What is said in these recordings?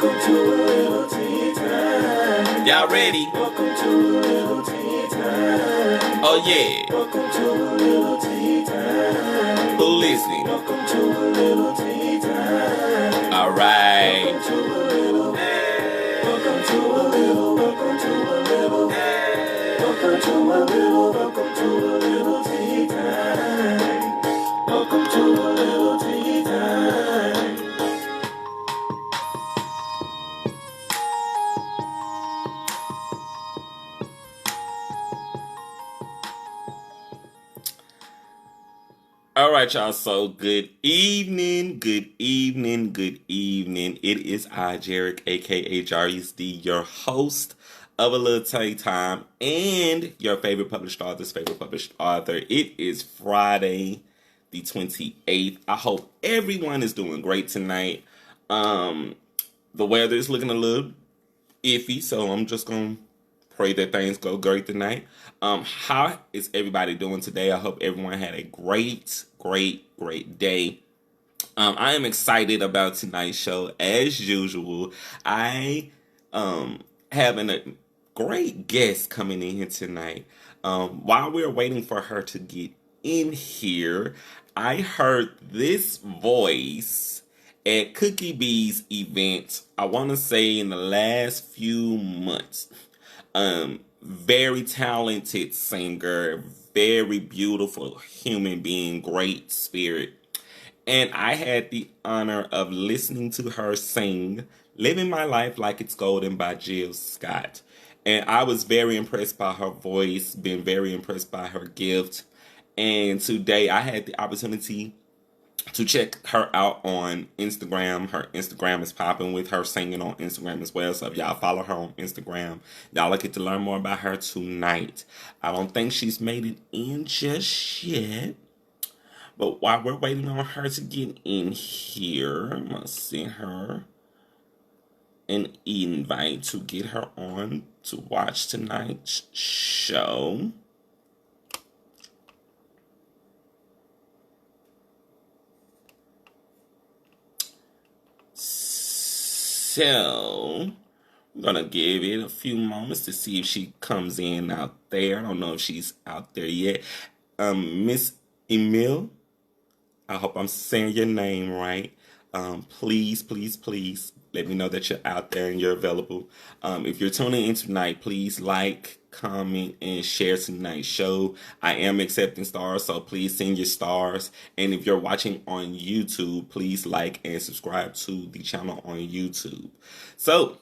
Welcome to a little tea time. Y'all ready? Welcome to a little tea time. Oh yeah. Welcome to a little tea time. Who listening? Welcome to a little tea time. All right. Welcome to a little. Welcome to a little. Welcome to a little. Welcome to a little. Welcome to a little tea time. Welcome to a little tea time. All right, y'all. So good evening, good evening, good evening. It is I, Jarek, aka Jarvis your host of A Lil Tea Time, and your favorite published author's favorite published author. It is Friday, the 28th. I hope everyone is doing great tonight. The weather is looking a little iffy, so I'm just gonna pray that things go great tonight. How is everybody doing today? I hope everyone had a great day. I am excited about tonight's show as usual. I having a great guest coming in here tonight. While we're waiting for her to get in here, I heard this voice at Cookie Bee's event, I want to say in the last few months. Very talented singer, very beautiful human being, great spirit. And I had the honor of listening to her sing Living My Life Like It's Golden by Jill Scott. And I was very impressed by her voice, been very impressed by her gift. And today I had the opportunity to check her out on Instagram. Her Instagram is popping with her singing on Instagram as well. So if y'all follow her on Instagram, y'all will get to learn more about her tonight. I don't think she's made it in just yet. But while we're waiting on her to get in here, I'm going to send her an invite to get her on to watch tonight's show. So, I'm going to give it a few moments to see if she comes in out there. I don't know if she's out there yet. Miss Ihmeel, I hope I'm saying your name right. Please let me know that you're out there and you're available. If you're tuning in tonight, please like, comment, and share tonight's show. I am accepting stars, so please send your stars. And if you're watching on YouTube, please like and subscribe to the channel on YouTube. So,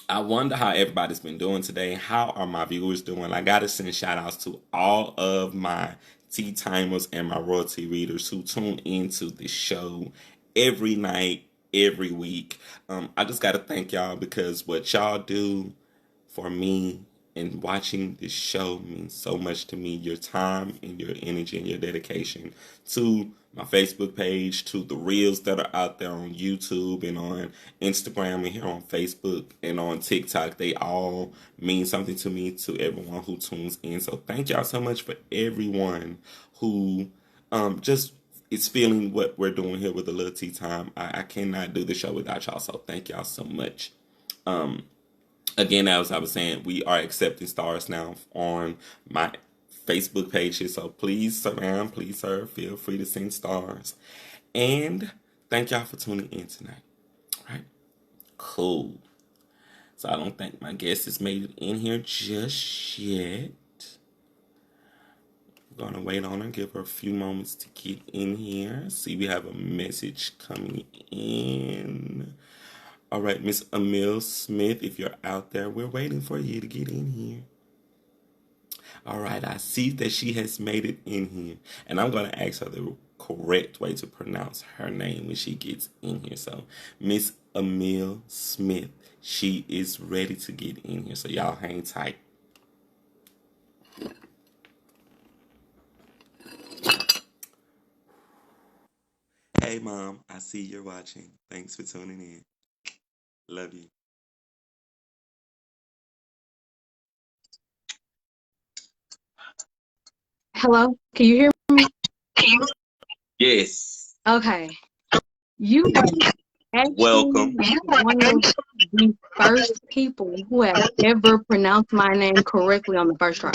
I wonder how everybody's been doing today. How are my viewers doing? I gotta send shout outs to all of my tea timers and my royalty readers who tune into the show every night, every week. I just gotta thank y'all because what y'all do for me and watching this show means so much to me. Your time and your energy and your dedication to my Facebook page, to the reels that are out there on YouTube and on Instagram and here on Facebook and on TikTok. They all mean something to me, to everyone who tunes in. So thank y'all so much for everyone who just is feeling what we're doing here with the Lil Tea Time. I cannot do the show without y'all, so thank y'all so much. Again, as I was saying, we are accepting stars now on my Facebook pages. So please, sir, feel free to send stars. And thank y'all for tuning in tonight. All right? Cool. So I don't think my guest has made it in here just yet. We're going to wait on her, give her a few moments to get in here. See, we have a message coming in. All right, Miss Ihmeel Smith, if you're out there, we're waiting for you to get in here. All right, I see that she has made it in here. And I'm going to ask her the correct way to pronounce her name when she gets in here. So, Miss Ihmeel Smith, she is ready to get in here. So, y'all hang tight. Hey, Mom, I see you're watching. Thanks for tuning in. Love you. Hello, can you hear me? Yes. Okay. You Welcome. actually one of the first people who have ever pronounced my name correctly on the first try.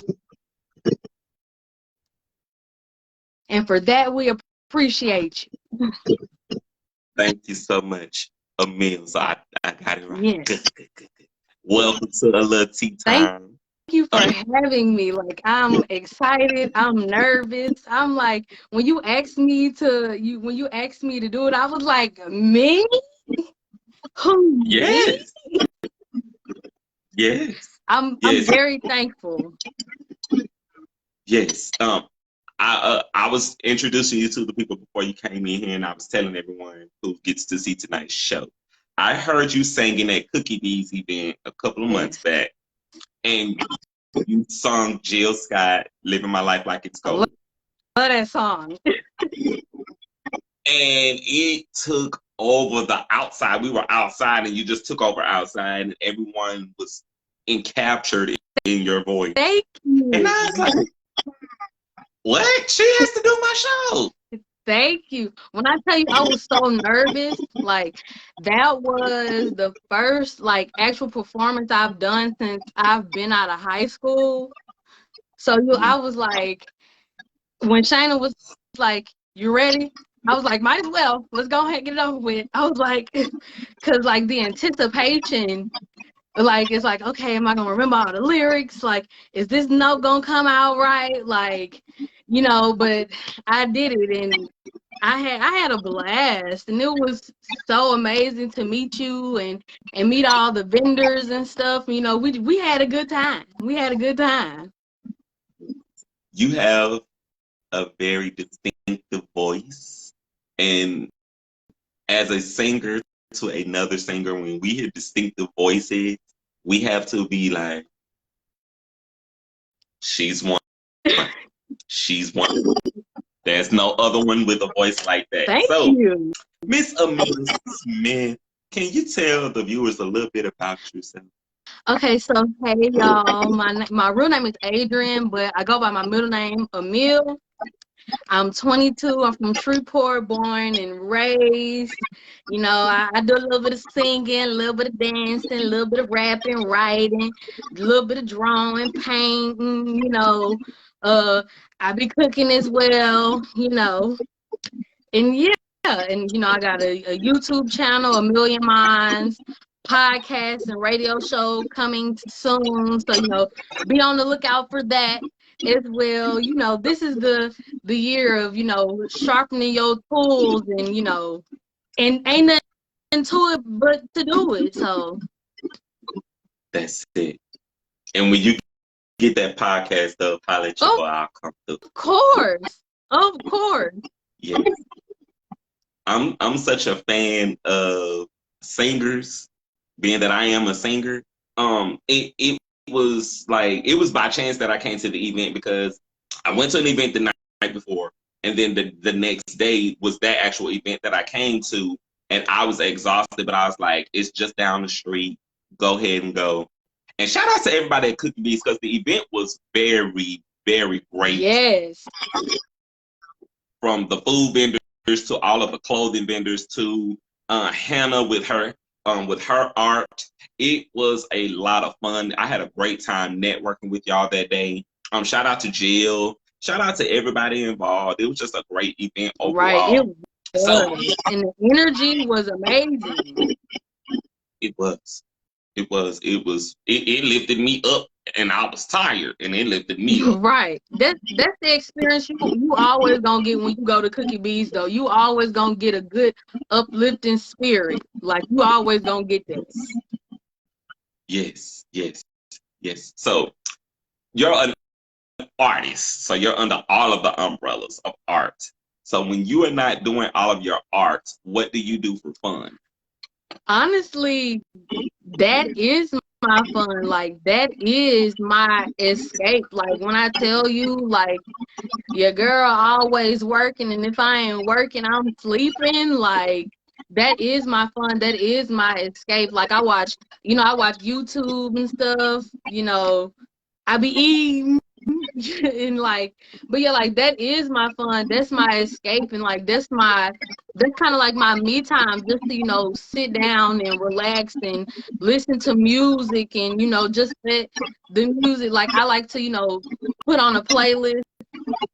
And for that, we appreciate you. Thank you so much, Ihmeel. So I got it right. Yes. Good. Welcome to a Lil Tea Time. Thank you for having me. Like, I'm excited. I'm nervous. I'm like, when you asked me to do it, I was like, me? Who? Me? Yes. Yes. I'm very thankful. Yes. I was introducing you to the people before you came in here, and I was telling everyone who gets to see tonight's show. I heard you singing at Cookie Bees event a couple of months back, and you sung Jill Scott, "Living My Life Like It's Gold." Love that song. And it took over the outside. We were outside, and you just took over outside, and everyone was encaptured in your voice. Thank you. And I was like, what? She has to do my show. Thank you. When I tell you I was so nervous, like that was the first like actual performance I've done since I've been out of high school. So I was like, when Shayna was like, "You ready?" I was like, "Might as well. Let's go ahead and get it over with." I was like, because like the anticipation, like it's like, okay, am I gonna remember all the lyrics? Like, is this note gonna come out right? Like, but I did it, and I had a blast, and it was so amazing to meet you and meet all the vendors and stuff. We had a good time. We had a good time. You have a very distinctive voice, and as a singer to another singer, when we hear distinctive voices, we have to be like, she's one. She's one. There's no other one with a voice like that. Thank you. Miss Ihmeel Smith, can you tell the viewers a little bit about yourself? Okay, so hey y'all, my real name is Adrian, but I go by my middle name, Ihmeel. I'm 22. I'm from Shreveport, born and raised. I do a little bit of singing, a little bit of dancing, a little bit of rapping, writing, a little bit of drawing, painting. I be cooking as well. And yeah, and I got a YouTube channel, A Million Minds, podcast and radio show coming soon. So be on the lookout for that as well. This is the year of sharpening your tools, and ain't nothing to it but to do it. So that's it. And when you get that podcast up, I'll let you know. I'll come through. Of course. Yes. I'm such a fan of singers, being that I am a singer. It was by chance that I came to the event, because I went to an event the night before, and then the next day was that actual event that I came to, and I was exhausted, but I was like, it's just down the street. Go ahead and go. And shout out to everybody at Cookie Bees, because the event was very, very great. Yes. From the food vendors to all of the clothing vendors to Hannah with her art. It was a lot of fun. I had a great time networking with y'all that day. Shout out to Jill. Shout out to everybody involved. It was just a great event overall. Right. It was. And the energy was amazing. It was. It lifted me up, and I was tired, and it lifted me up. Right. That's the experience you always gonna get when you go to Cookie Bees, though. You always gonna get a good uplifting spirit. Like, you always gonna get that. Yes. So you're an artist, so you're under all of the umbrellas of art. So when you are not doing all of your art, what do you do for fun? Honestly, that is my fun. Like, that is my escape. Like, when I tell you, like, your girl always working, and if I ain't working, I'm sleeping. Like, that is my fun. That is my escape. Like, I watch YouTube and stuff. I be eating. And like, but yeah, like that is my fun. That's my escape, and like that's kind of like my me time, just to sit down and relax and listen to music, and just let the music. Like I like to put on a playlist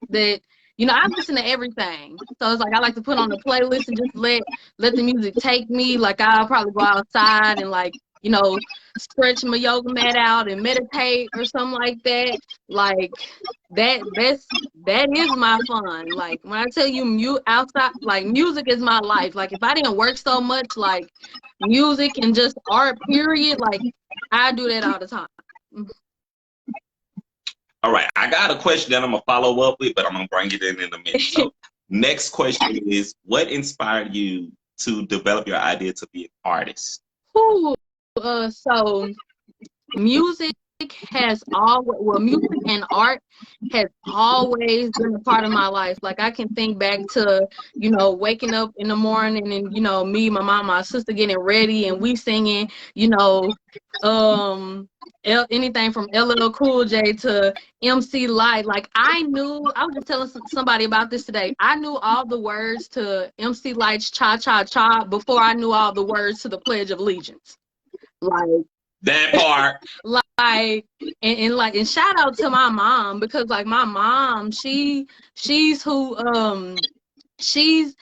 that I listen to everything. So it's like I like to put on a playlist and just let the music take me. Like I'll probably go outside and like stretch my yoga mat out and meditate or something like that. Like that is my fun. Like when I tell you outside, like music is my life. Like if I didn't work so much, like music and just art period, like I do that all the time. All right, I got a question that I'm gonna follow up with, but I'm gonna bring it in a minute. So, next question is, what inspired you to develop your idea to be an artist? Ooh, so music music and art has always been a part of my life. Like I can think back to waking up in the morning and me, my mom, my sister getting ready and we singing anything from LL Cool J to MC Light. Like I was just telling somebody about this today. I knew all the words to MC Light's Cha Cha Cha before I knew all the words to the Pledge of Allegiance. Like that part. Like and shout out to my mom, because like my mom, she's who she's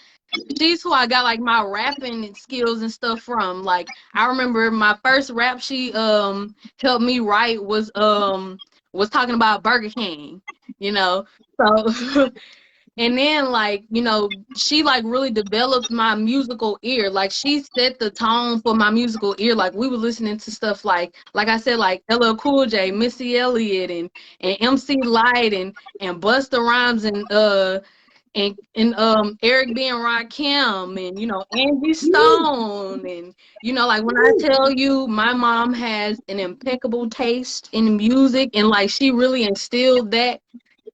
who I got like my rapping skills and stuff from. Like I remember my first rap she helped me write was talking about Burger King, so and then like she like really developed my musical ear. Like she set the tone for my musical ear. Like we were listening to stuff like I said, like LL Cool J, Missy Elliott, and MC Light, and Busta Rhymes, and Eric B. and Rakim, and Angie Stone, and like when I tell you my mom has an impeccable taste in music, and like she really instilled that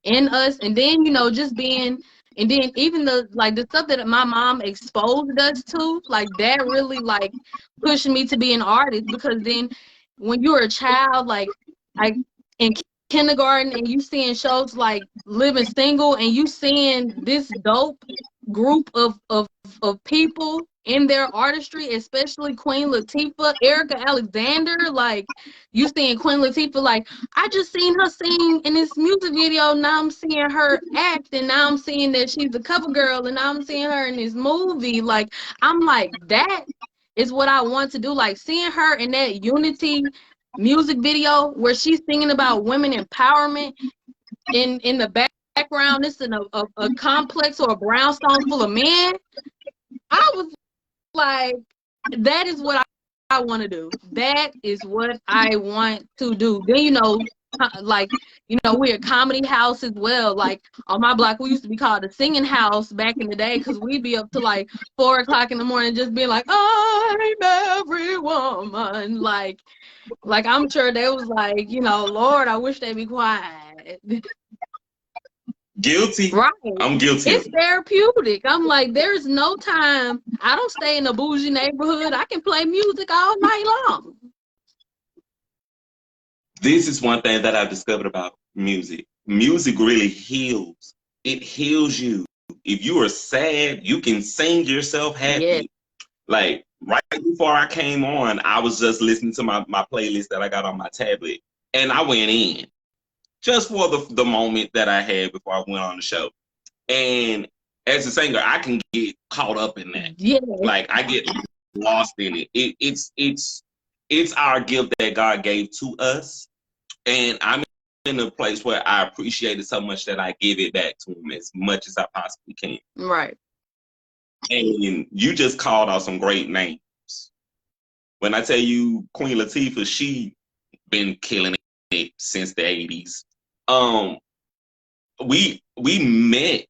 in us. And then just being, and then even the stuff that my mom exposed us to, like that really like pushed me to be an artist. Because then when you're a child, like in kindergarten, and you seeing shows like Living Single, and you seeing this dope group of people in their artistry, especially Queen Latifah, Erica Alexander, like you seeing Queen Latifah, like I just seen her sing in this music video, now I'm seeing her act, and now I'm seeing that she's a cover girl, and now I'm seeing her in this movie. Like I'm like, that is what I want to do. Like seeing her in that Unity music video where she's singing about women empowerment, in the background it's in a complex or a brownstone full of men. I was like, that is what I want to do. That is what I want to do. Then like we're a comedy house as well. Like on my block we used to be called the singing house back in the day, because we'd be up to like 4 o'clock in the morning just being like, I'm every woman. Like I'm sure they was like, Lord, I wish they'd be quiet. Guilty. Right. I'm guilty. It's therapeutic. I'm like, there's no time. I don't stay in a bougie neighborhood. I can play music all night long. This is one thing that I've discovered about music. Music really heals. It heals you. If you are sad, you can sing yourself happy. Yeah. Like right before I came on, I was just listening to my playlist that I got on my tablet, and I went in just for the moment that I had before I went on the show. And as a singer, I can get caught up in that. Yeah. Like I get lost in it. It's our gift that God gave to us, and I'm in a place where I appreciate it so much that I give it back to Him as much as I possibly can. Right. And you just called out some great names. When I tell you Queen Latifah, she been killing it since the 80s. We met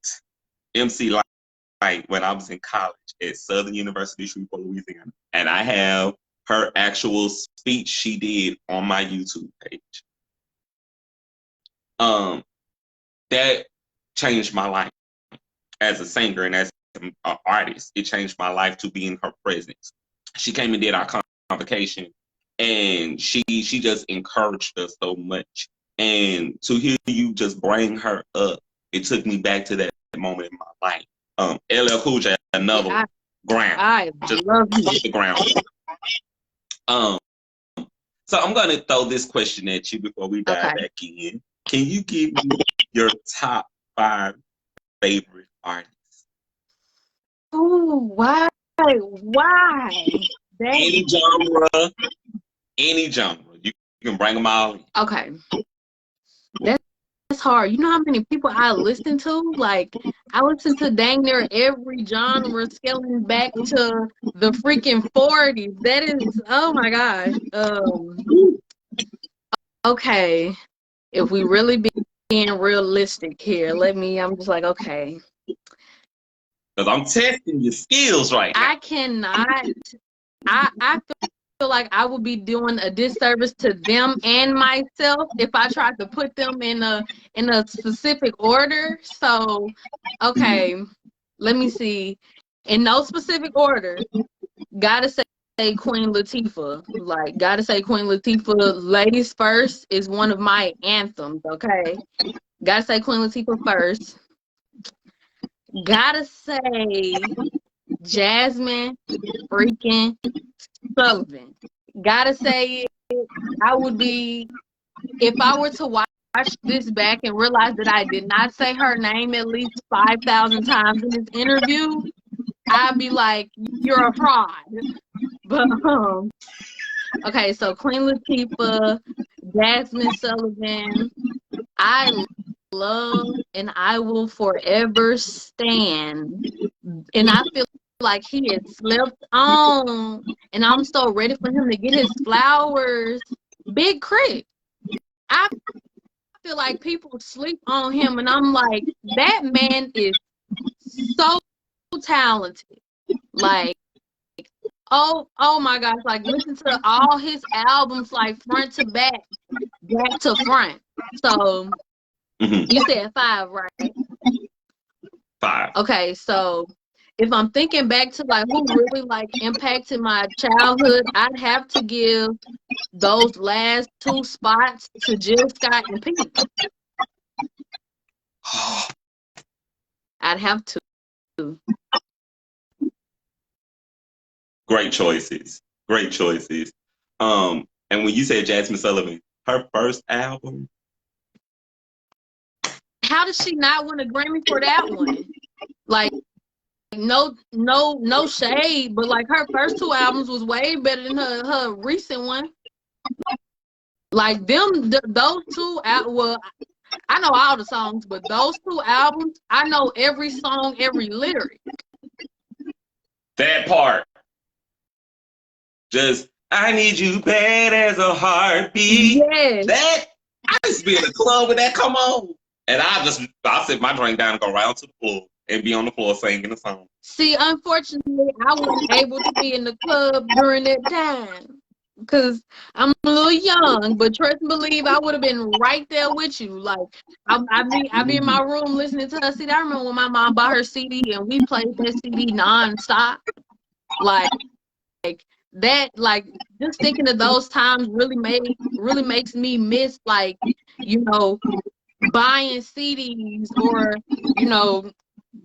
MC Light when I was in college at Southern University, Shreveport, Louisiana, and I have her actual speech she did on my YouTube page. That changed my life as a singer and as an artist. It changed my life to be in her presence. She came and did our convocation, and she just encouraged us so much. And to hear you just bring her up, it took me back to that moment in my life. LL Cool J, another I, ground. I Just love you. the ground. So I'm gonna throw this question at you before we dive Okay. back in. Can you give me your top 5 favorite artists? Oh, why? Why? Any genre, any genre. You can bring them all in. Okay. That's hard. You know how many people I listen to? Like, I listen to dang near every genre, scaling back to the freaking 40s. That is, oh my gosh. Okay. If we really being realistic here, I'm just like, okay. Because I'm testing your skills right now. I cannot, I feel like I would be doing a disservice to them and myself if I tried to put them in a specific order. So, okay, let me see. In no specific order, gotta say Queen Latifah. Like, gotta say Queen Latifah. Ladies First is one of my anthems. Okay, gotta say Queen Latifah first. Gotta say Jasmine freaking Sullivan. Gotta say I would be, if I were to watch this back and realize that I did not say her name at least 5,000 times in this interview, I'd be like, you're a fraud. But okay, so Queen Latifah, Jasmine Sullivan, I love and I will forever stand. And I feel like he had slept on, and I'm so ready for him to get his flowers. Big Crit. I feel like people sleep on him, and I'm like, that man is so talented. Like, oh my gosh, like listen to all his albums, like front to back, back to front. So you said 5, right? 5. Okay, so if I'm thinking back to like who really like impacted my childhood, I'd have to give those last 2 spots to Jill Scott and Pete. I'd have to. Great choices. Great choices. And when you said Jasmine Sullivan, her first album. How did she not win a Grammy for that one? Like, no shade, but like her first 2 albums was way better than her recent one. Like those 2 well, I know all the songs, but those 2 albums, I know every song, every lyric. That part. Just, I need you bad as a heartbeat. Yes. That, I used to be in the club with that, come on. And I'll sit my drink down and go right onto the floor and be on the floor singing the song. See, unfortunately, I wasn't able to be in the club during that time because I'm a little young, but trust and believe I would have been right there with you. Like, I'd be in my room listening to her CD. I remember when my mom bought her CD and we played that CD nonstop. Like that, like just thinking of those times really makes me miss, like, you know, buying CDs or, you know,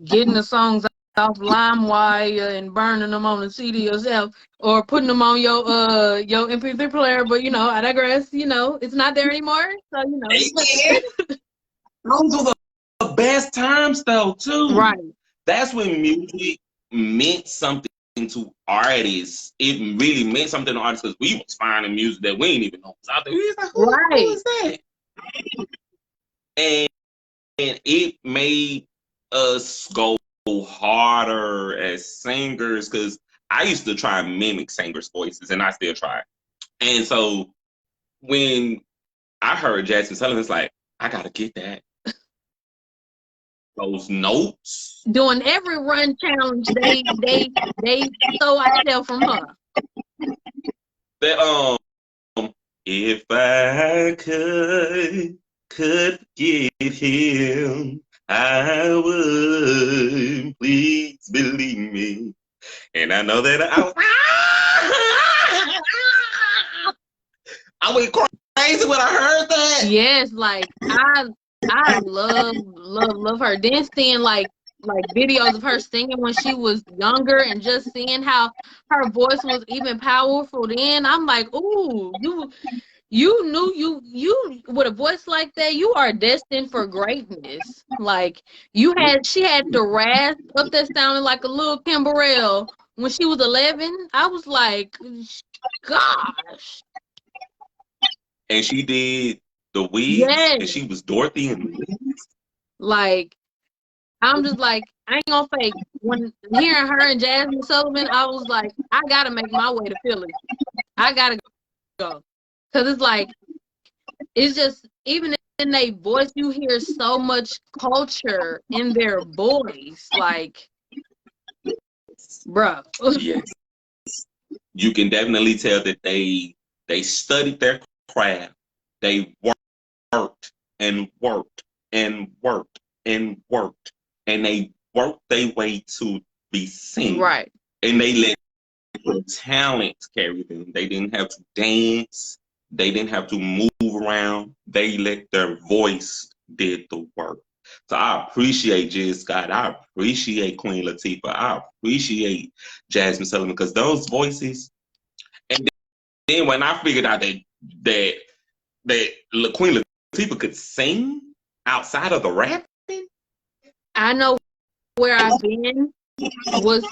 getting the songs off LimeWire and burning them on the CD yourself or putting them on your MP3 player. But you know, I digress. You know, it's not there anymore. So you know, those were the best times though too. Right. That's when music meant something to artists. It really meant something to artists because we was finding music that we didn't even know was out there. We was like, who is that? And it made us go harder as singers because I used to try and mimic singers' voices, and I still try. And so when I heard Jasmine Sullivan, it's like, I gotta get that. Those notes. Doing every run challenge, they stole ourselves from her. That if I could get him, I would. Please believe me. And I know that I went crazy when I heard that. Yes, like I love her. Then seeing like videos of her singing when she was younger and just seeing how her voice was even powerful then, I'm like, ooh, you knew you with a voice like that, you are destined for greatness. Like she had the rasp up there sounding like a little Kim Burrell when she was 11. I was like, gosh. And she did the Wigs, Yes. and she was Dorothy and Like, I'm just like, I ain't gonna fake. When hearing her and Jasmine Sullivan, I was like, I gotta make my way to Philly. I gotta go. Cause it's like, it's just, even in their voice, you hear so much culture in their voice. Like, bruh. yes. You can definitely tell that they studied their craft. They worked and worked and worked and worked, and they worked their way to be seen. Right. And they let the talent carry them. They didn't have to dance. They didn't have to move around. They let their voice did the work. So I appreciate Jill Scott. I appreciate Queen Latifah. I appreciate Jasmine Sullivan, because those voices. And then when I figured out that Queen Latifah could sing outside of the rapping, I know where I've been was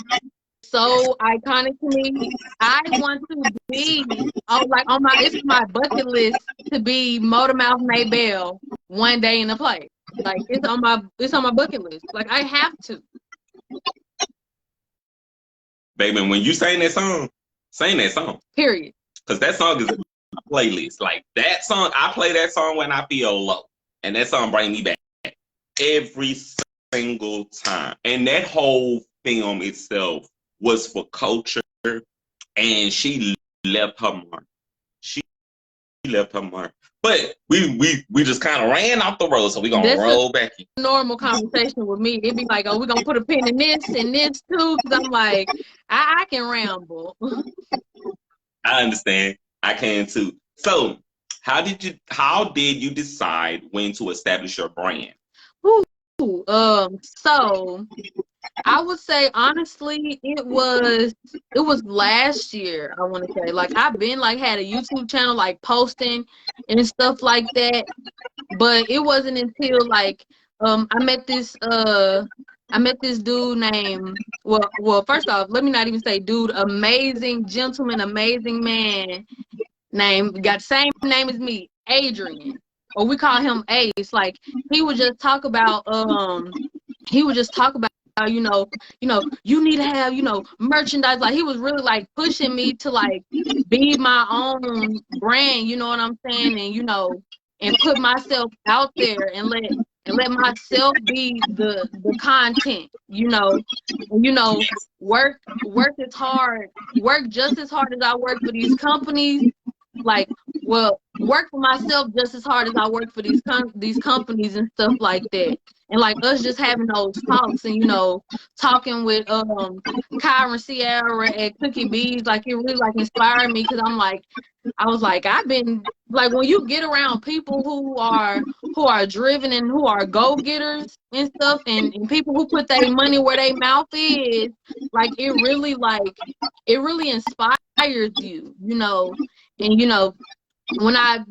so iconic to me. I want to be it's my bucket list to be Motormouth Maybelle one day in the play. Like it's on my bucket list. Like I have to. baby, when you sing that song. Period. Because that song is a playlist. Like that song, I play that song when I feel low. And that song bring me back every single time. And that whole film itself was for culture, and she left her mark. She left her mark. But we just kind of ran off the road, so we're gonna roll back in. Normal conversation with me. It'd be like, oh, we're gonna put a pin in this and this too, because I'm like, I can ramble. I understand. I can too. So how did you decide when to establish your brand? So I would say honestly, it was last year. I want to say, like, I've been like had a YouTube channel, like posting and stuff like that, but it wasn't until like I met this dude named, well first off, let me not even say dude, amazing gentleman, amazing man, got the same name as me, Adrian, or we call him Ace. Like he would just talk about you know, you need to have, merchandise. Like he was really like pushing me to like be my own brand, you know what I'm saying? And and put myself out there and let myself be the content, and work as hard, work just as hard as I work for these companies. Like, well, work for myself just as hard as I work for these companies and stuff like that. And like us just having those talks and talking with Kyra Sierra at Cookie Bees, like it really like inspired me, because I was like, I've been like, when you get around people who are driven and who are go-getters and stuff, and people who put their money where their mouth is, like it really inspires you, and when I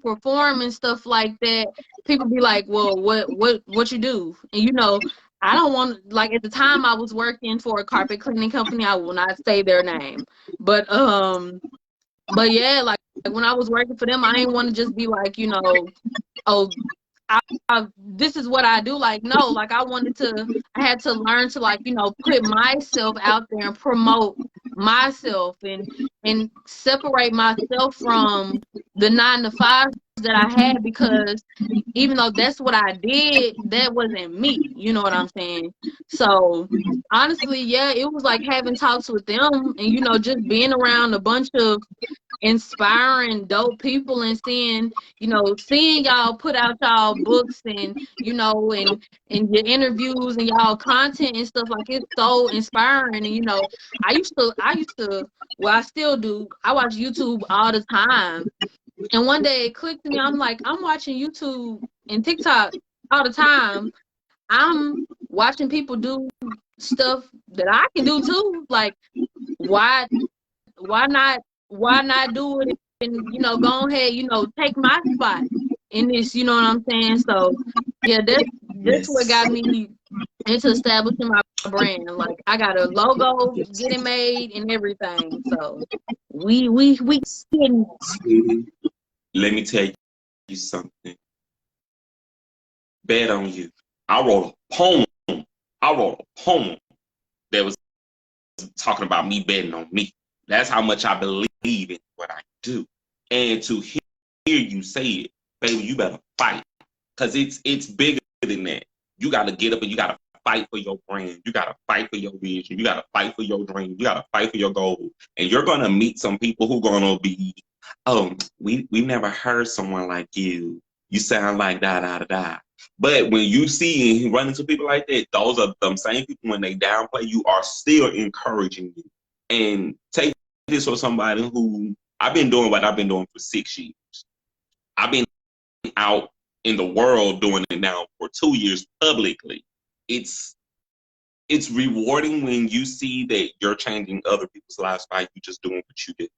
perform and stuff like that, people be like, well, what you do? And I don't want, like, at the time I was working for a carpet cleaning company. I will not say their name, but yeah, like when I was working for them, I didn't want to just be like, oh, this is what I do. Like, no, like I had to learn to like, put myself out there and promote myself and separate myself from the 9-to-5 that I had, because even though that's what I did, that wasn't me. You know what I'm saying? So honestly, yeah, it was like having talks with them and just being around a bunch of inspiring dope people and seeing y'all put out y'all books and and your interviews and y'all content and stuff, like it's so inspiring. And I used to, well, I still do, I watch YouTube all the time, And one day it clicked to me. I'm like, I'm watching YouTube and TikTok all the time. I'm watching people do stuff that I can do too. Like, why why not do it and go ahead, take my spot in this, you know what I'm saying? So yeah, that's what Yes. got me into establishing my brand. Like, I got a logo Yes. getting made and everything. So we getting. Sweetie, let me tell you something. Bet on you. I wrote a poem. I wrote a poem that was talking about me betting on me. That's how much I believe in what I do. And to hear you say it, baby, you better fight. Because it's bigger than that. You got to get up and you got to fight for your brand. You got to fight for your vision. You got to fight for your dream. You got to fight for your goal. And you're going to meet some people who are going to be, oh, we've never heard someone like you. You sound like da, da, da, da. But when you see and run into people like that, those are them same people. When they downplay you, are still encouraging you. And take this for somebody who I've been doing what I've been doing for 6 years. I've been out in the world doing it now for 2 years publicly. It's rewarding when you see that you're changing other people's lives by you just doing what you do.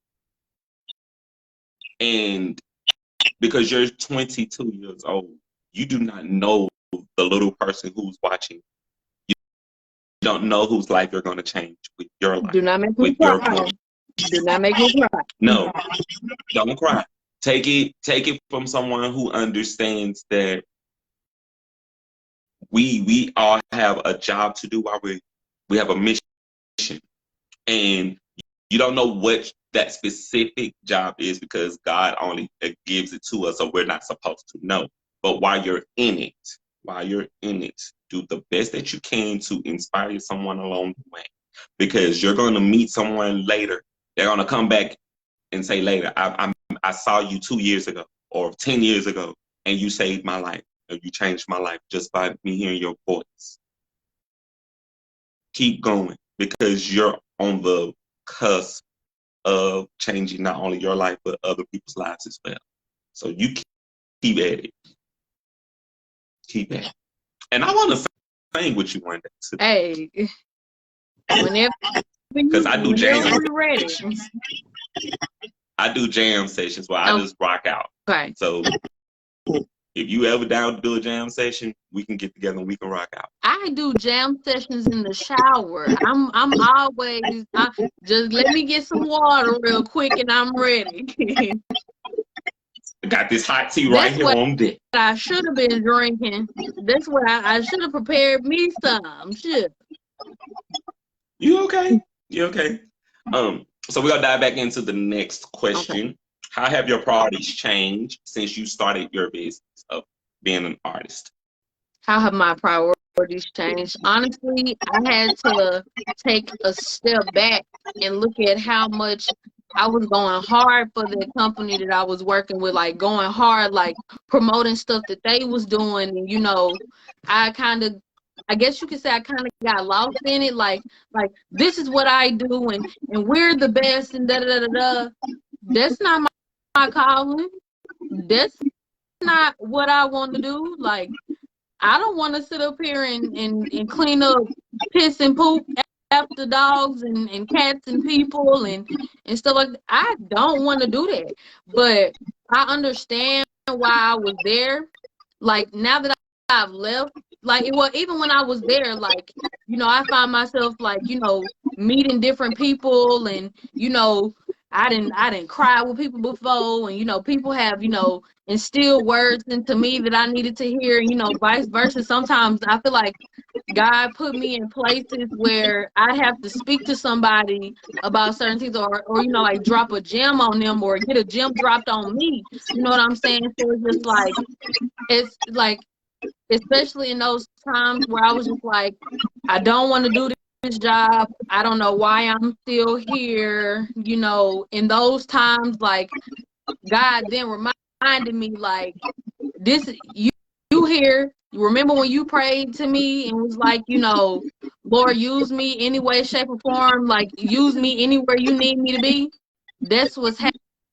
And because you're 22 years old, you do not know the little person who's watching. You don't know whose life you're going to change with your life. Do not make me cry. Do not make me cry. No, don't cry. Take it from someone who understands that we all have a job to do while we have a mission. And you don't know what that specific job is because God only gives it to us, so we're not supposed to know. But while you're in it, do the best that you can to inspire someone along the way. Because you're going to meet someone later. They're going to come back and say later, I saw you 2 years ago or 10 years ago, and you saved my life, or you changed my life just by me hearing your voice. Keep going, because you're on the cusp of changing not only your life, but other people's lives as well. So you keep at it. Keep at it. And I want to sing with you one day too. Hey, whenever because I do jam. you're ready. I do jam sessions where I just rock out. Okay. So if you ever down to do a jam session, we can get together and we can rock out. I do jam sessions in the shower. I'm always just let me get some water real quick and I'm ready. I got this hot tea right here on deck. I should have been drinking. That's what I should have prepared me some. Shit. You okay? You okay? So we're gonna dive back into the next question. Okay. How have your priorities changed since you started your business of being an artist? How have my priorities changed? Honestly, I had to take a step back and look at how much I was going hard for the company that I was working with, like going hard, like promoting stuff that they was doing. And, I guess you could say I kind of got lost in it. Like this is what I do and we're the best and da-da-da-da-da. That's not my calling. That's not what I want to do. Like, I don't want to sit up here and clean up piss and poop after dogs and cats and people and stuff like that. I don't want to do that. But I understand why I was there. Like, now that I've left, like, even when I was there, like, I find myself, like, meeting different people and, I didn't cry with people before, and people have instilled words into me that I needed to hear, vice versa. Sometimes I feel like God put me in places where I have to speak to somebody about certain things, or like drop a gem on them or get a gem dropped on me. You know what I'm saying? So it's like especially in those times where I was just like, I don't want to do this job. I don't know why I'm still here. In those times, like, God then reminded me, like, this, you here. You remember when you prayed to me and was like, Lord, use me any way, shape, or form. Like, use me anywhere you need me to be. That's what's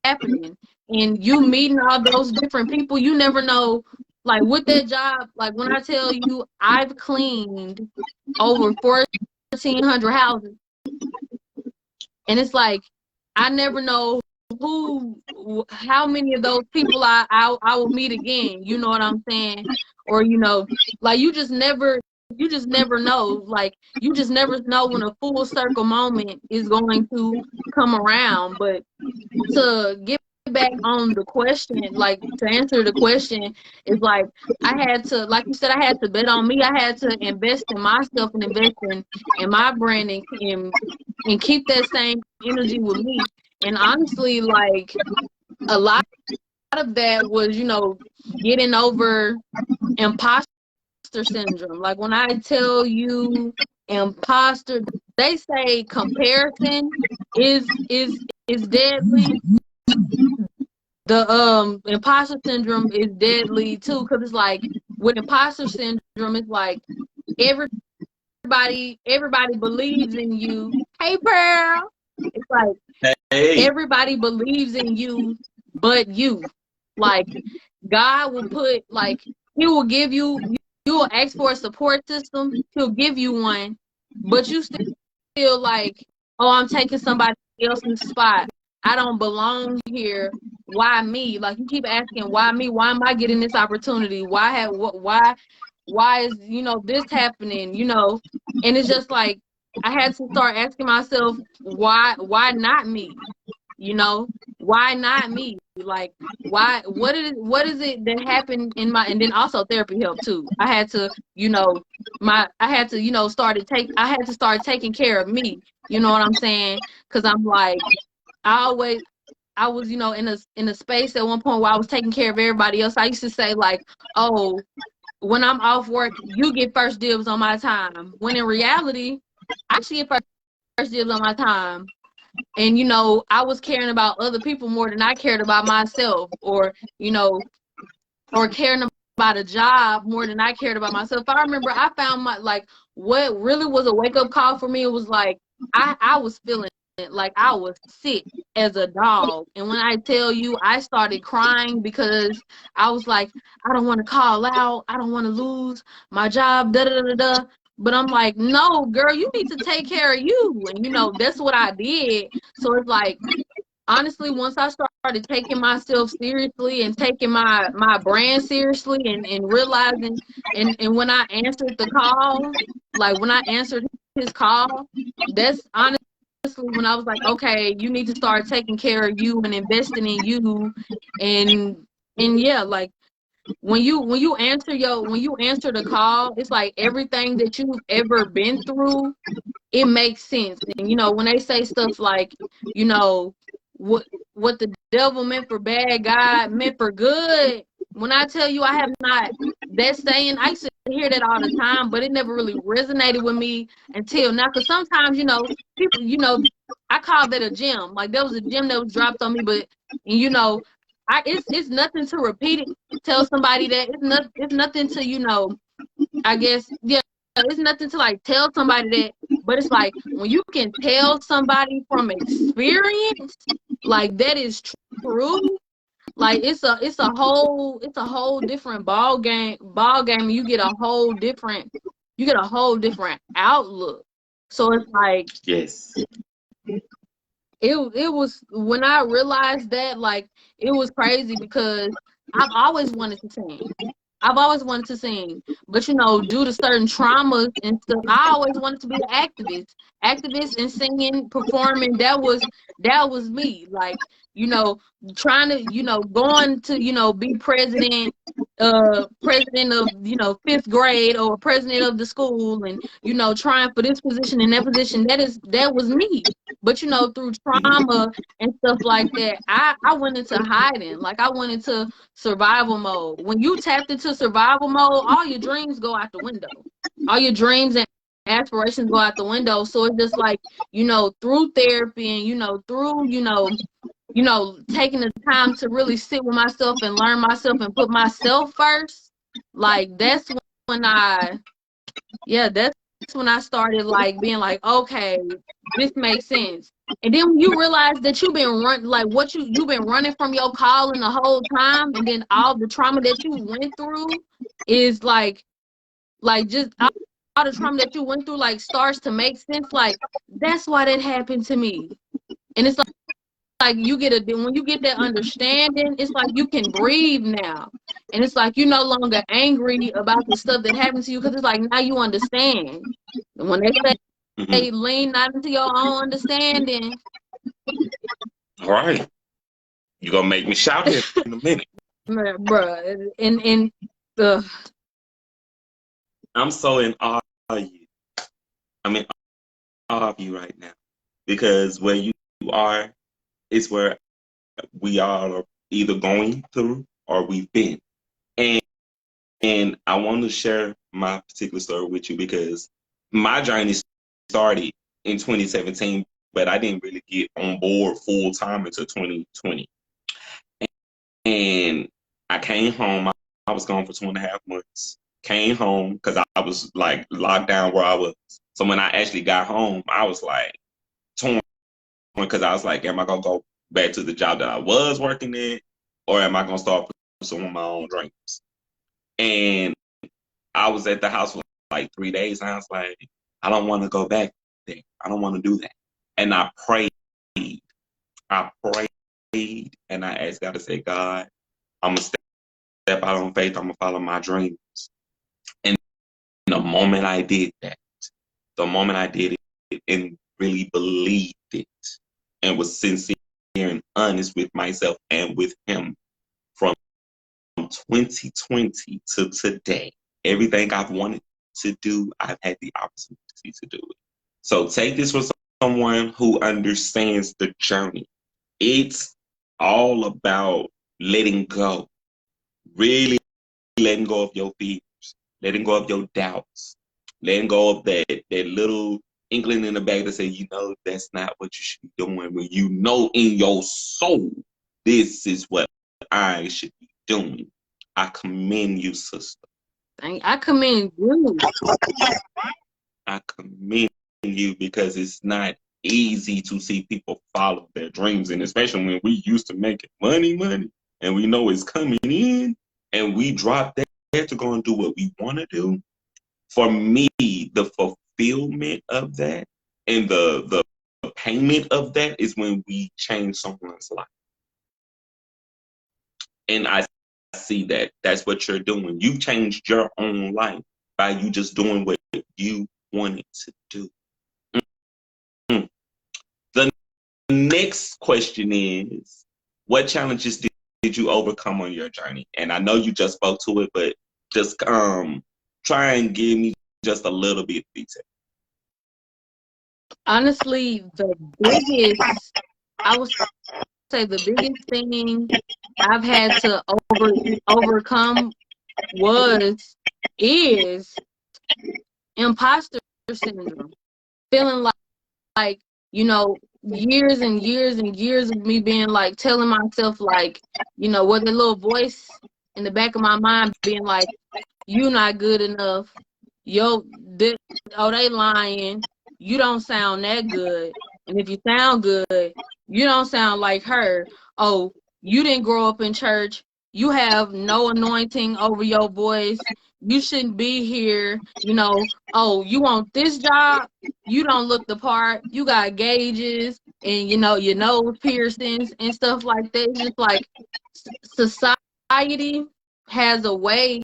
happening. and you meeting all those different people, you never know. Like with that job, like when I tell you I've cleaned over 1,400 houses, and it's like I never know how many of those people I will meet again. You know what I'm saying? Or like you just never know. Like you just never know when a full circle moment is going to come around. But to get back on the question, like to answer the question, is like I had to, like you said, I had to bet on me. I had to invest in myself and invest in my branding and keep that same energy with me. And honestly, like a lot of that was, getting over imposter syndrome. Like when I tell you imposter, they say comparison is deadly. The imposter syndrome is deadly too, because it's like with imposter syndrome, it's like everybody believes in you. Hey, Pearl. It's like everybody believes in you, but you. Like God will put, like He will give you. You will ask for a support system. He'll give you one, but you still feel like, oh, I'm taking somebody else's spot. I don't belong here. Why me? Like you keep asking, why me? Why am I getting this opportunity? Why is this happening? And it's just like I had to start asking myself, why not me? Why not me? Like why? What is it that happened in my? And then also therapy helped too. I had to I had to start taking care of me. You know what I'm saying? Because I'm like I was in a space at one point where I was taking care of everybody else. I used to say like, oh, when I'm off work, you get first dibs on my time. When in reality, I should get first dibs on my time. And I was caring about other people more than I cared about myself, or caring about a job more than I cared about myself. I remember I found what really was a wake up call for me. It was like I was feeling like I was sick as a dog. And when I tell you, I started crying because I was like, I don't want to call out. I don't want to lose my job. Da da da da. But I'm like, no, girl, you need to take care of you. And that's what I did. So it's like, honestly, once I started taking myself seriously and taking my brand seriously and realizing, and when I answered the call, like when I answered his call, that's honestly when I was like, okay, you need to start taking care of you and investing in you. And yeah, like when you answer the call, it's like everything that you've ever been through, it makes sense. And when they say stuff like, what the devil meant for bad, God meant for good. When I tell you I have not, that saying, I used to hear that all the time, but it never really resonated with me until now. Because sometimes, people, I call that a gem. Like there was a gem that was dropped on me, but it's nothing to repeat it. Tell somebody that it's nothing to I guess it's nothing to like tell somebody that, but it's like when you can tell somebody from experience, like that is true. Like it's a whole different ball game. You get a whole different outlook. So it's like Yes. it was when I realized that, like it was crazy because I've always wanted to sing. But due to certain traumas and stuff, I always wanted to be an activist and singing, performing. That was me. Like, trying to, going to, be president of fifth grade or president of the school, and trying for this position and that position. That was me. But through trauma and stuff like that, I went into hiding. Like I went into survival mode. When you tapped into survival mode, all your dreams go out the window. All your dreams and aspirations go out the window. So it's just like, through therapy and through taking the time to really sit with myself and learn myself and put myself first. Like that's when that's when I started like being like, okay, this makes sense. And then when you realize that you've been you've been running from your calling the whole time, and then all the trauma that you went through is like just all the trauma that you went through like starts to make sense. Like that's why that happened to me. And it's like you get when you get that understanding, it's like you can breathe now. And it's like you're no longer angry about the stuff that happened to you, because it's like now you understand. And when they say Mm-hmm. lean not into your own understanding. All right. You're going to make me shout here in a minute. Bruh, and uh, I'm so in awe of you. I'm in awe of you right now. Because where you are is where we are either going through or we've been. And I want to share my particular story with you because my journey started in 2017, but I didn't really get on board full time until 2020. And I came home. I was gone for 2.5 months. Came home because I was like locked down where I was. So when I actually got home, I was like torn because I was like, am I going to go back to the job that I was working in, or am I going to start pursuing my own dreams? And I was at the house for like 3 days, and I was like, I don't want to go back there. I don't want to do that. And I prayed. And I asked God to say, God, I'm going to step out on faith. I'm going to follow my dreams. And the moment I did that, the moment I did it and really believed it and was sincere and honest with myself and with Him, from 2020 to today, everything I've wanted to do, I've had the opportunity to do it. So take this from someone who understands the journey. It's all about letting go, really letting go of your fears, letting go of your doubts, letting go of that little inkling in the back that says, that's not what you should be doing, when you know in your soul, this is what I should be doing. I commend you, sister. I commend you. I commend you because it's not easy to see people follow their dreams, and especially when we used to making money, and we know it's coming in, and we drop that to go and do what we want to do. For me, the fulfillment of that and the payment of that is when we change someone's life. And I see that that's what you're doing. You changed your own life by you just doing what you wanted to do. Mm-hmm. The next question is, what challenges did you overcome on your journey? And I know you just spoke to it, but just try and give me just a little bit of detail. Honestly, I would say the biggest thing I've had to overcome is imposter syndrome. Feeling like, years and years and years of me being like telling myself like, with a little voice in the back of my mind being like, you not good enough. They lying. You don't sound that good. And if you sound good, you don't sound like her. Oh, you didn't grow up in church. You have no anointing over your voice. You shouldn't be here. Oh, you want this job? You don't look the part. You got gauges and, your nose piercings and stuff like that. It's just like society has a way.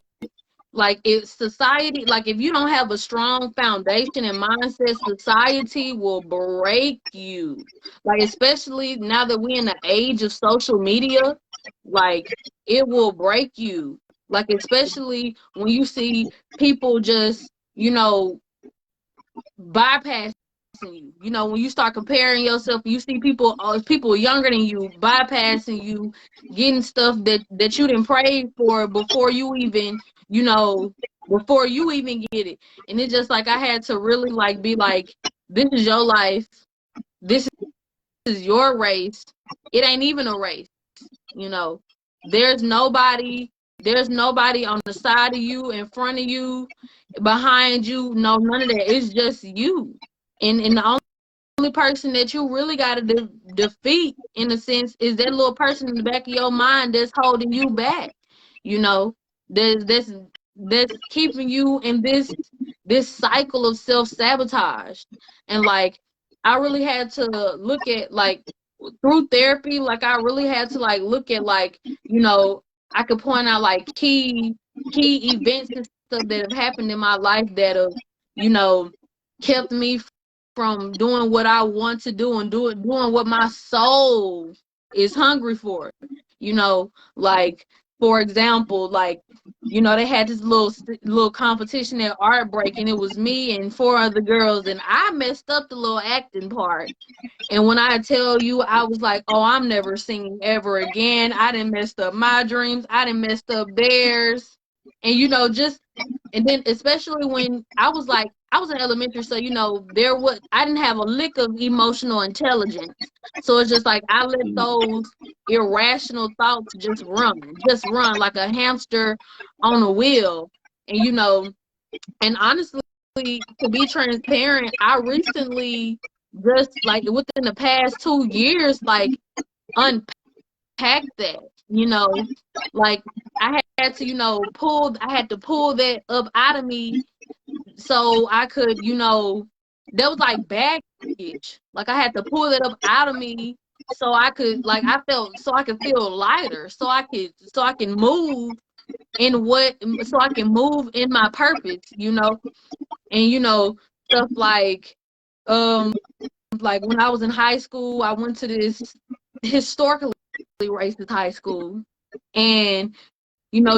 Like if you don't have a strong foundation and mindset, society will break you. Like, especially now that we're in the age of social media, like it will break you. Like, especially when you see people just, bypassing you. When you start comparing yourself, you see people younger than you bypassing you, getting stuff that you didn't pray for before you even get it. And it's just like I had to really like be like, this is your life, this is your race. It ain't even a race. There's nobody There's nobody on the side of you, in front of you, behind you. No, none of that. It's just you. And the only person that you really got to defeat, in a sense, is that little person in the back of your mind that's holding you back. You know, that's keeping you in this cycle of self-sabotage. And like, I really had to look at, like, through therapy, like I really had to like look at, like, I could point out like key events and stuff that have happened in my life that have, kept me from doing what I want to do and doing what my soul is hungry for. Like, for example, like, they had this little competition at Art Break, and it was me and 4 other girls, and I messed up the little acting part. And when I tell you, I was like, oh, I'm never singing ever again. I done messed up my dreams. I done messed up theirs. And, and then especially when I was in elementary, so, I didn't have a lick of emotional intelligence. So it's just like, I let those irrational thoughts just run like a hamster on a wheel. And, and honestly, to be transparent, I recently, just like within the past 2 years, like, unpacked that, like I had to, pull that up out of me, so I could, that was like baggage. Like, I had to pull that up out of me so I could, like, so I could feel lighter, so I can move so I can move in my purpose, and stuff like when I was in high school, I went to this historically racist high school, and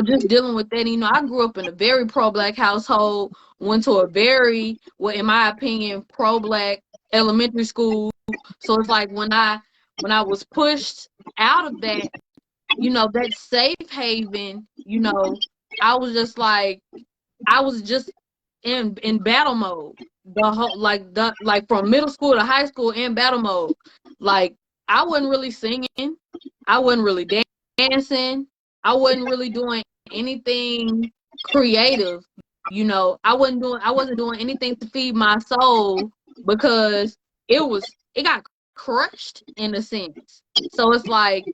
just dealing with that. I grew up in a very pro-black household, went to a very, well, in my opinion, pro-black elementary school. So it's like when I was pushed out of that, that safe haven, I was just like, I was just in battle mode the whole, like from middle school to high school, in battle mode. Like, I wasn't really singing, I wasn't really dancing, I wasn't really doing anything creative. I wasn't doing anything to feed my soul, because it got crushed, in a sense. So it's like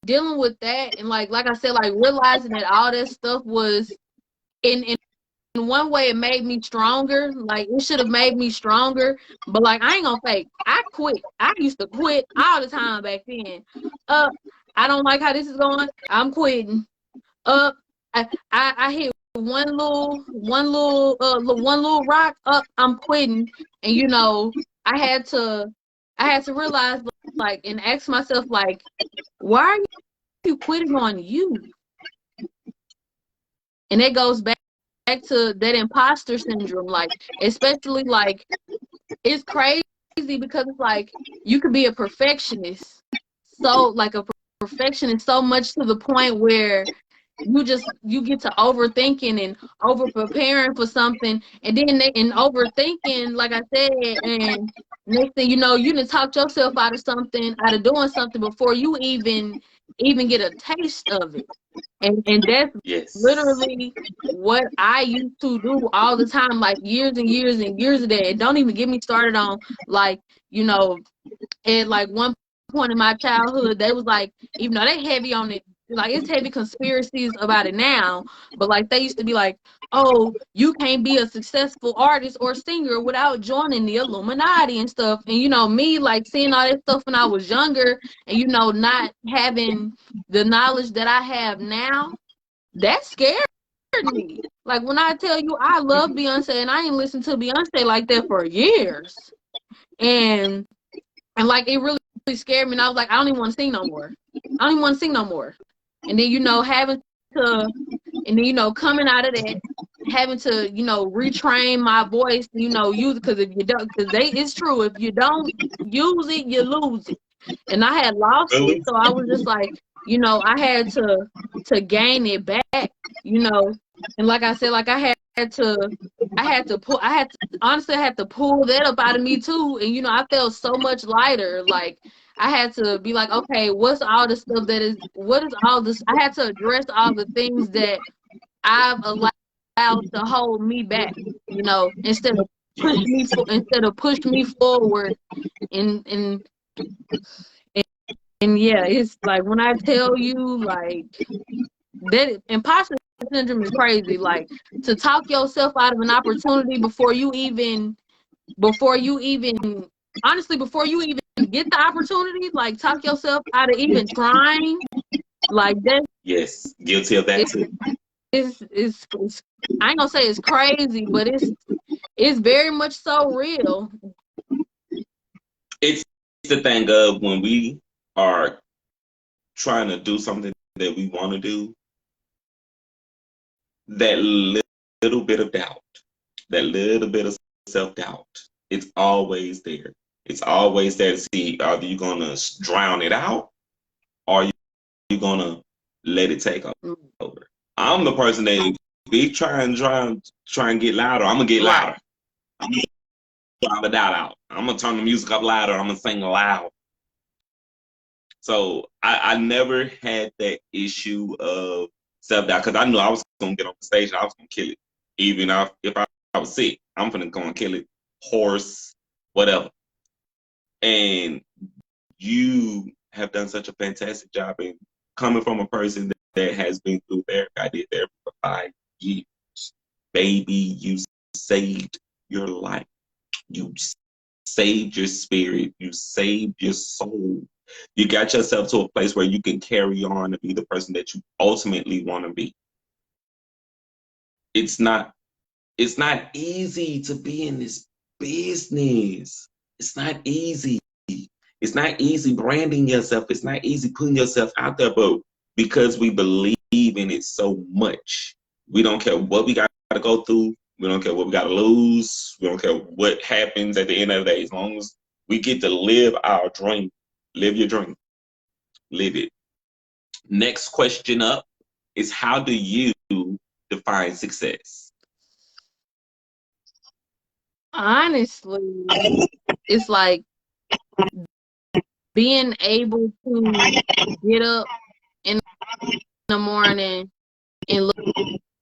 dealing with that, and like I said, like realizing that all that stuff was in one way, it made me stronger. Like, it should have made me stronger, but like, I ain't gonna fake, I quit. I used to quit all the time back then. I don't like how this is going, I'm quitting. I hit one little rock, I'm quitting. And I had to realize, like, and ask myself, like, why are you quitting on you? And it goes back to that imposter syndrome. Like, especially, like, it's crazy because it's like, you could be a perfectionist, so like a perfectionist so much to the point where you get to overthinking and over preparing for something, and then overthinking, like I said, and next thing you know, you done talked yourself out of doing something before you even get a taste of it. And that's literally what I used to do all the time, like years and years and years of that. And don't even get me started on, like, at like one point in my childhood, they was like, even though they heavy on it, like, it's heavy conspiracies about it now, but like, they used to be like, oh, you can't be a successful artist or singer without joining the Illuminati and stuff. And me, like, seeing all that stuff when I was younger, and not having the knowledge that I have now, that scared me. Like, when I tell you I love Beyonce, and I ain't listened to Beyonce like that for years, and like, it really scared me, and I was like, I don't even want to sing no more. I don't even want to sing no more. And then, having to, and then, coming out of that, having to, retrain my voice, use it, because if you don't, it's true, if you don't use it, you lose it. And I had lost it, so I was just like, I had to gain it back, and like I said, like, I had to honestly, I had to pull that up out of me too. And I felt so much lighter. Like, I had to be like, okay, what is all this? I had to address all the things that I've allowed to hold me back, instead of push me forward. And and, and yeah, it's like when I tell you like that imposter syndrome is crazy. Like to talk yourself out of an opportunity before you even honestly before you even get the opportunity, like talk yourself out of even trying, like that. Yes, guilty of that it, too. it's I ain't gonna say it's crazy, but it's very much so real. It's the thing of when we are trying to do something that we want to do, that little bit of doubt, that little bit of self doubt, it's always there. It's always there to see, are you gonna drown it out, or are you gonna let it take over? I'm the person that if they try and get louder, I'm gonna get louder. Right. I'm gonna drown the doubt out. I'm gonna turn the music up louder. I'm gonna sing loud. So I never had that issue of self-doubt because I knew I was gonna get on the stage and I was gonna kill it. Even if I was sick, I'm gonna go and kill it. Hoarse, whatever. And you have done such a fantastic job in coming from a person that has been through therapy. I did therapy for 5 years. Baby, you saved your life. You saved your spirit. You saved your soul. You got yourself to a place where you can carry on and be the person that you ultimately want to be. It's not easy to be in this business. It's not easy. It's not easy branding yourself. It's not easy putting yourself out there, but because we believe in it so much, we don't care what we got to go through. We don't care what we got to lose. We don't care what happens at the end of the day. As long as we get to live our dream, live your dream, live it. Next question up is, how do you define success? Honestly, it's like being able to get up in the morning and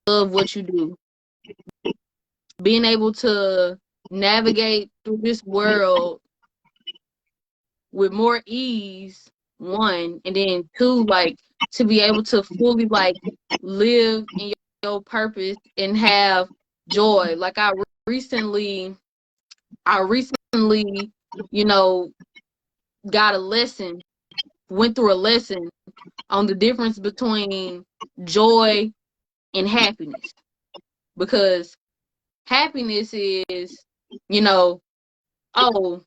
love what you do. Being able to navigate through this world with more ease, one, and then two, like to be able to fully like live in your purpose and have joy. Like I recently, you know, went through a lesson on the difference between joy and happiness. Because happiness is, you know, oh,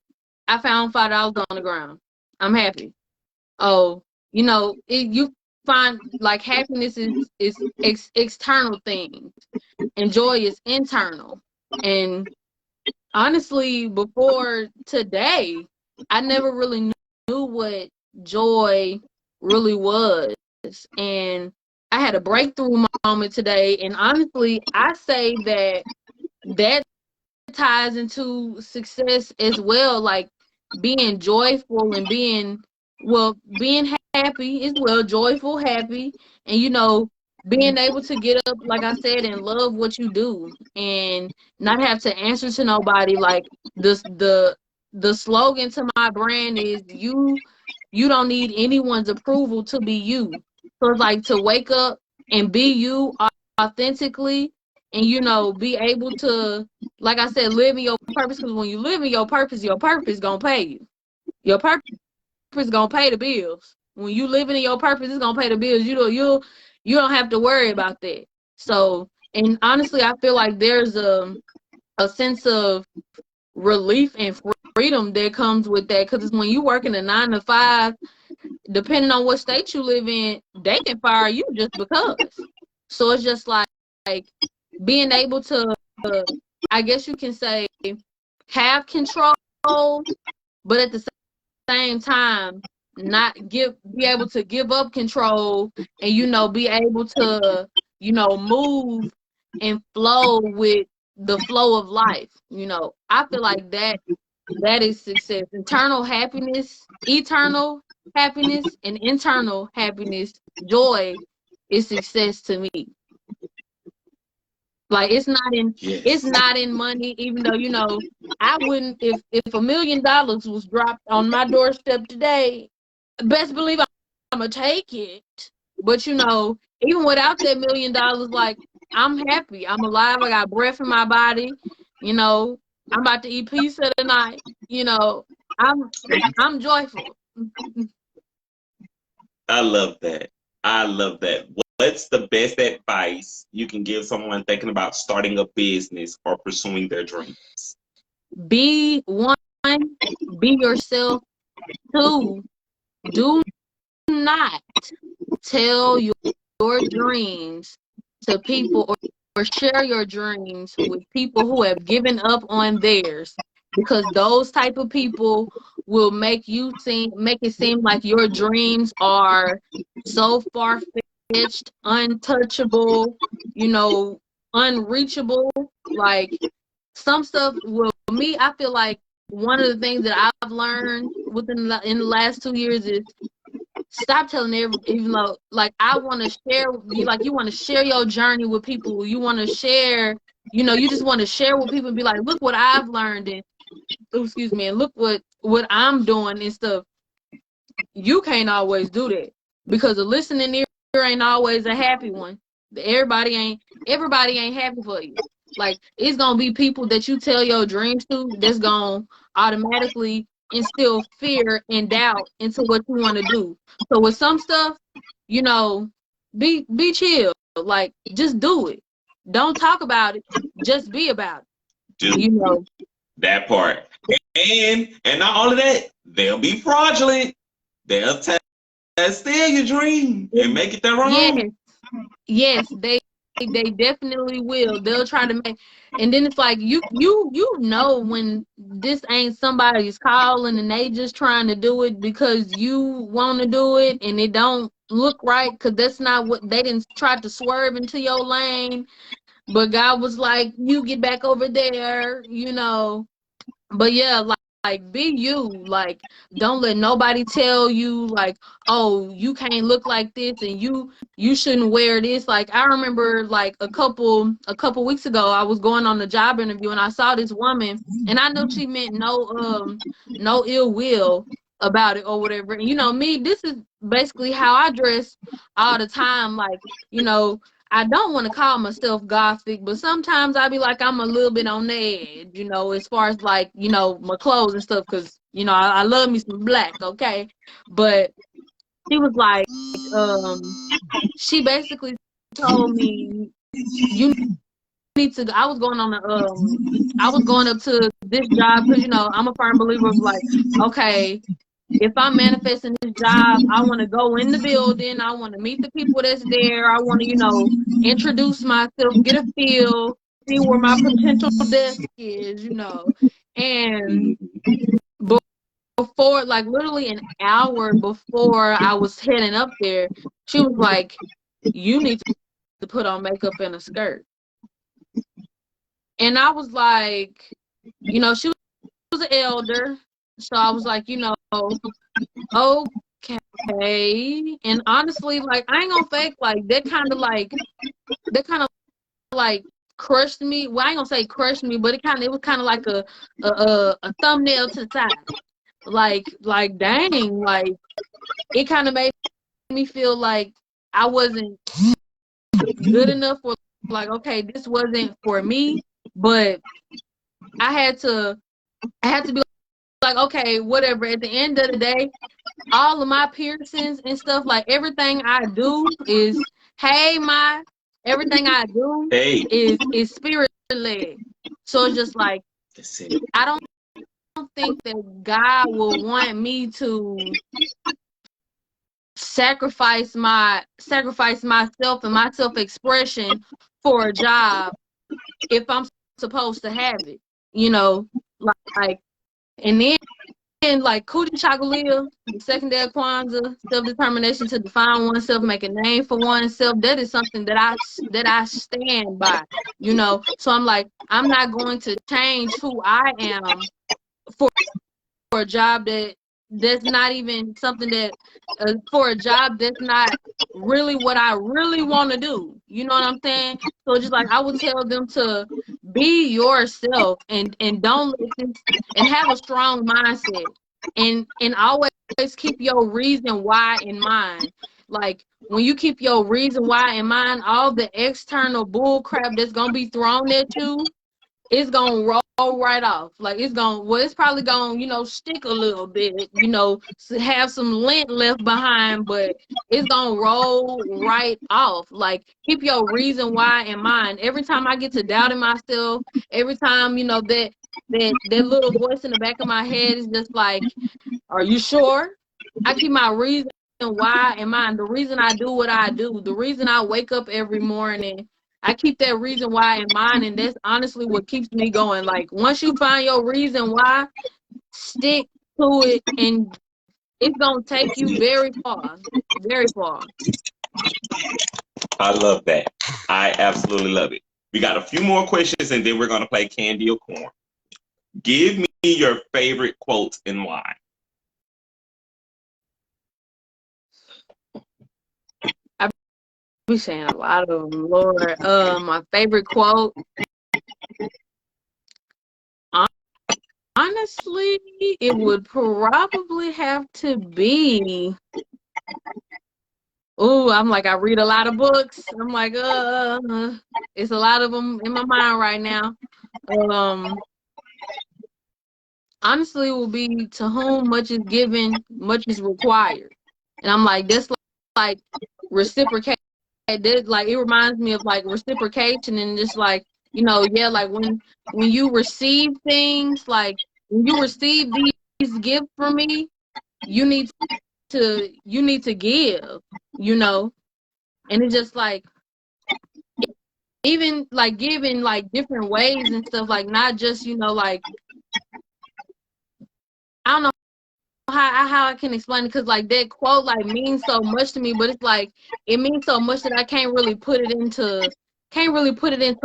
I found $5 on the ground. I'm happy. Oh, you find like happiness is external things, and joy is internal. And honestly, before today, I never really knew what joy really was. And I had a breakthrough moment today. And honestly, I say that ties into success as well. Like being joyful and being happy as well, joyful, happy, and being able to get up, like I said, and love what you do and not have to answer to nobody. Like the slogan to my brand is you don't need anyone's approval to be you. So it's like to wake up and be you authentically, and be able to, like I said, live in your purpose. Because when you live in your purpose gonna pay you. Your purpose gonna pay the bills. When you living in your purpose, it's gonna pay the bills. You don't have to worry about that. So, and honestly, I feel like there's a sense of relief and freedom that comes with that, because it's when you work in a 9 to 5, depending on what state you live in, they can fire you just because. So it's just like being able to, I guess you can say, have control, but at the same time, be able to give up control, and be able to move and flow with the flow of life. I feel like That is success. Eternal happiness, and internal happiness, joy is success to me. Like it's Yes. not in money, even though, I wouldn't, if $1 million was dropped on my doorstep today, best believe I'm gonna take it. But even without that $1 million, like I'm happy. I'm alive. I got breath in my body. I'm about to eat pizza tonight. I'm joyful. I love that. I love that. What's the best advice you can give someone thinking about starting a business or pursuing their dreams? Be one, be yourself. Two, do not tell your dreams to people, or share your dreams with people who have given up on theirs, because those type of people will make it seem like your dreams are so far-fetched, untouchable, unreachable. Like some stuff will me, I feel like one of the things that I've learned in the last 2 years is stop telling even though, like, I want to share you, like, you want to share your journey with people, you want to share, you just want to share with people and be like, look what I've learned, and excuse me, and look what I'm doing and stuff. You can't always do that, because a listening ear ain't always a happy one. Everybody ain't happy for you. Like, it's gonna be people that you tell your dreams to that's gonna automatically instill fear and doubt into what you want to do. So with some stuff, be chill. Like, just do it. Don't talk about it. Just be about it. Do that part. And not only that, they'll be fraudulent. They'll steal your dream and make it their own. Yes, they definitely will. They'll try to make, and then it's like you when this ain't somebody's calling and they just trying to do it because you want to do it, and it don't look right because that's not what they didn't try to swerve into your lane. But God was like, you get back over there, But yeah, like be you. Like, don't let nobody tell you like, oh, you can't look like this and you shouldn't wear this. Like, I remember like a couple weeks ago, I was going on a job interview and I saw this woman, and I know she meant no ill will about it or whatever. And me, this is basically how I dress all the time. Like, I don't want to call myself gothic, but sometimes I be like I'm a little bit on the edge, as far as like, my clothes and stuff, because, I love me some black, okay? But she was like, she basically told me, you need to, I was going up to this job because, I'm a firm believer of like, okay, if I'm manifesting this job, I want to go in the building. I want to meet the people that's there. I want to, introduce myself, get a feel, see where my potential desk is, And before, like literally an hour before I was heading up there, she was like, you need to put on makeup and a skirt. And I was like, she was an elder. So I was like, okay. And honestly, like, I ain't gonna fake, like that kind of like crushed me. Well, I ain't gonna say crushed me, but it was kind of like a thumbnail to the side. Like dang, like it kind of made me feel like I wasn't good enough, for like, okay, this wasn't for me. But I had to be like, okay, whatever. At the end of the day, all of my piercings and stuff, like everything I do is, everything I do is spirit led. So it's just like, I don't think that God will want me to sacrifice myself and my self-expression for a job if I'm supposed to have it, like, and then like Coochie Chocolate, the second day of Kwanzaa, self-determination to define oneself, make a name for oneself. That is something that I stand by, So I'm like, I'm not going to change who I am for a job that's not even something that for a job that's not really what I really want to do. You know what I'm saying? So just like I would tell them to be yourself and don't let this and have a strong mindset and always keep your reason why in mind. Like when you keep your reason why in mind, all the external bull crap that's gonna be thrown at you, it's gonna roll right off. Like it's probably gonna, stick a little bit, have some lint left behind, but it's gonna roll right off. Like keep your reason why in mind. Every time I get to doubting myself, every time, that little voice in the back of my head is just like, are you sure? I keep my reason why in mind. The reason I do what I do, the reason I wake up every morning, I keep that reason why in mind, and that's honestly what keeps me going. Like once you find your reason why, stick to it, and it's gonna take you very far, very far. I love that. I absolutely love it. We got a few more questions, and then we're gonna play Candy or Corn. Give me your favorite quote and why. I be saying a lot of them, Lord. My favorite quote. Honestly, it would probably have to be. Oh, I'm like, I read a lot of books. I'm like, it's a lot of them in my mind right now. Honestly, it will be to whom much is given, much is required. And I'm like, that's like reciprocate. Like it reminds me of like reciprocation and just like, like when you receive things, like when you receive these gifts from me, you need to give, and it's just like even like giving like different ways and stuff, like not just like I don't know how I can explain it, because like that quote like means so much to me, but it's like it means so much that I can't really put it into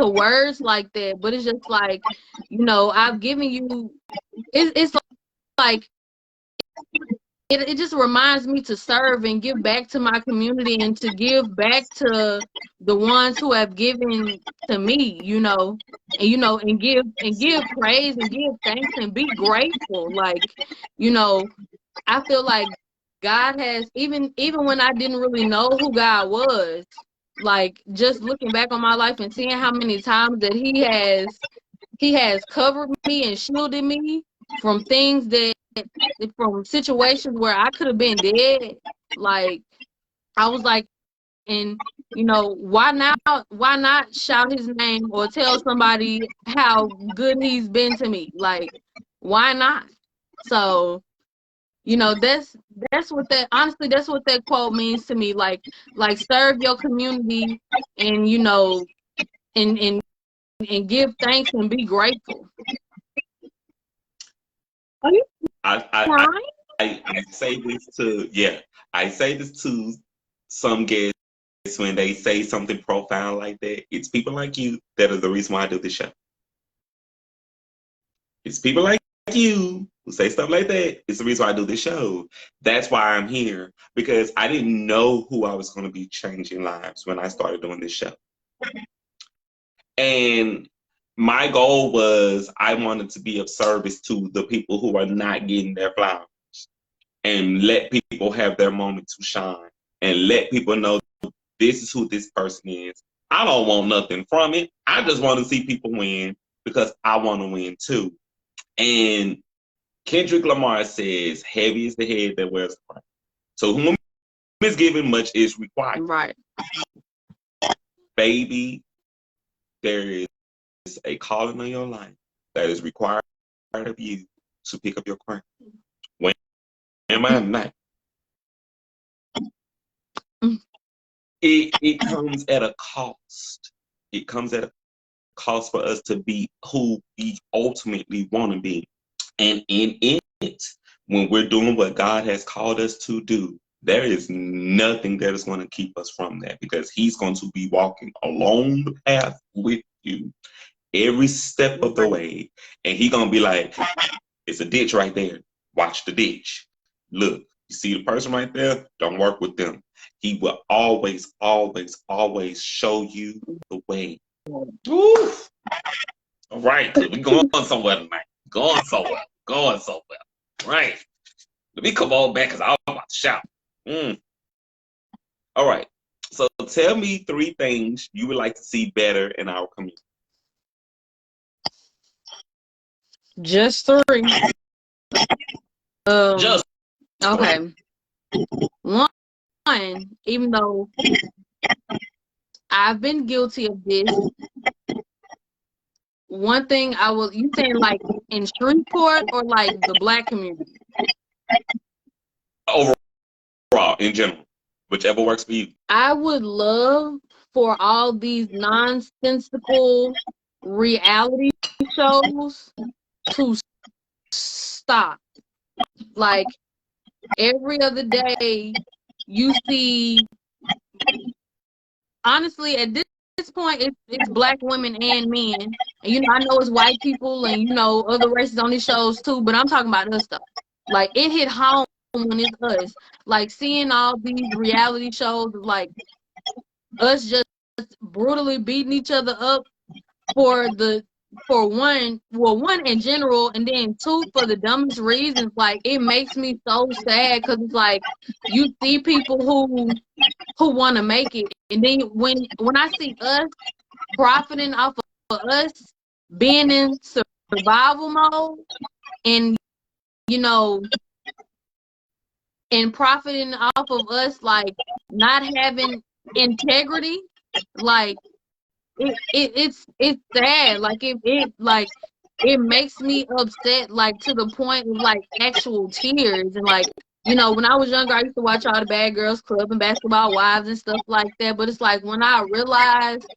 words like that. But it's just like, I've given you it's like it just reminds me to serve and give back to my community and to give back to the ones who have given to me, and give praise and give thanks and be grateful. Like, I feel like God has, even when I didn't really know who God was, like just looking back on my life and seeing how many times that he has covered me and shielded me from things from situations where I could have been dead. Like I was like, and why not shout his name or tell somebody how good he's been to me? Like, why not? So, that's what that's what that quote means to me. Like serve your community and and and give thanks and be grateful. Are you I, I, crying? I say this to, I say this to some guests when they say something profound like that. It's people like you that are the reason why I do this show. It's people like you who say stuff like that. It's the reason why I do this show. That's why I'm here, because I didn't know who I was going to be changing lives when I started doing this show. And my goal was I wanted to be of service to the people who are not getting their flowers, and let people have their moment to shine, and let people know this is who this person is. I don't want nothing from it. I just want to see people win because I want to win too. And Kendrick Lamar says, heavy is the head that wears the crown. So whom is given, much is required. Right. Baby, there is a calling on your life that is required of you to pick up your crown. When am I not? It comes at a cost. It comes at a cost for us to be who we ultimately want to be. And in it, when we're doing what God has called us to do, there is nothing that is going to keep us from that, because he's going to be walking along the path with you every step of the way. And he's going to be like, It's a ditch right there. Watch the ditch. Look, you see the person right there? Don't work with them. He will always, always, always show you the way. Woo! All right, because we going somewhere tonight. Going somewhere. Going somewhere. Right. Let me come on back because I'm about to shout. All right. So tell me 3 things you would like to see better in our community. Just 3. Just 3. Okay. One, even though I've been guilty of this, one thing you saying like in Shreveport or like the Black community? Overall, in general, whichever works for you. I would love for all these nonsensical reality shows to stop. Like every other day, you see. Honestly, at this point, it's Black women and men. And I know it's white people and other races on these shows too. But I'm talking about us stuff. Like it hit home when it's us. Like seeing all these reality shows, like us just brutally beating each other up for one in general, and then 2 for the dumbest reasons. Like it makes me so sad because it's like you see people who want to make it, and then when I see us profiting off of us being in survival mode, and and profiting off of us like not having integrity, like it's sad. Like it makes me upset, like to the point of like actual tears. And like when I was younger, I used to watch all the Bad Girls Club and Basketball Wives and stuff like that. But it's like when I realized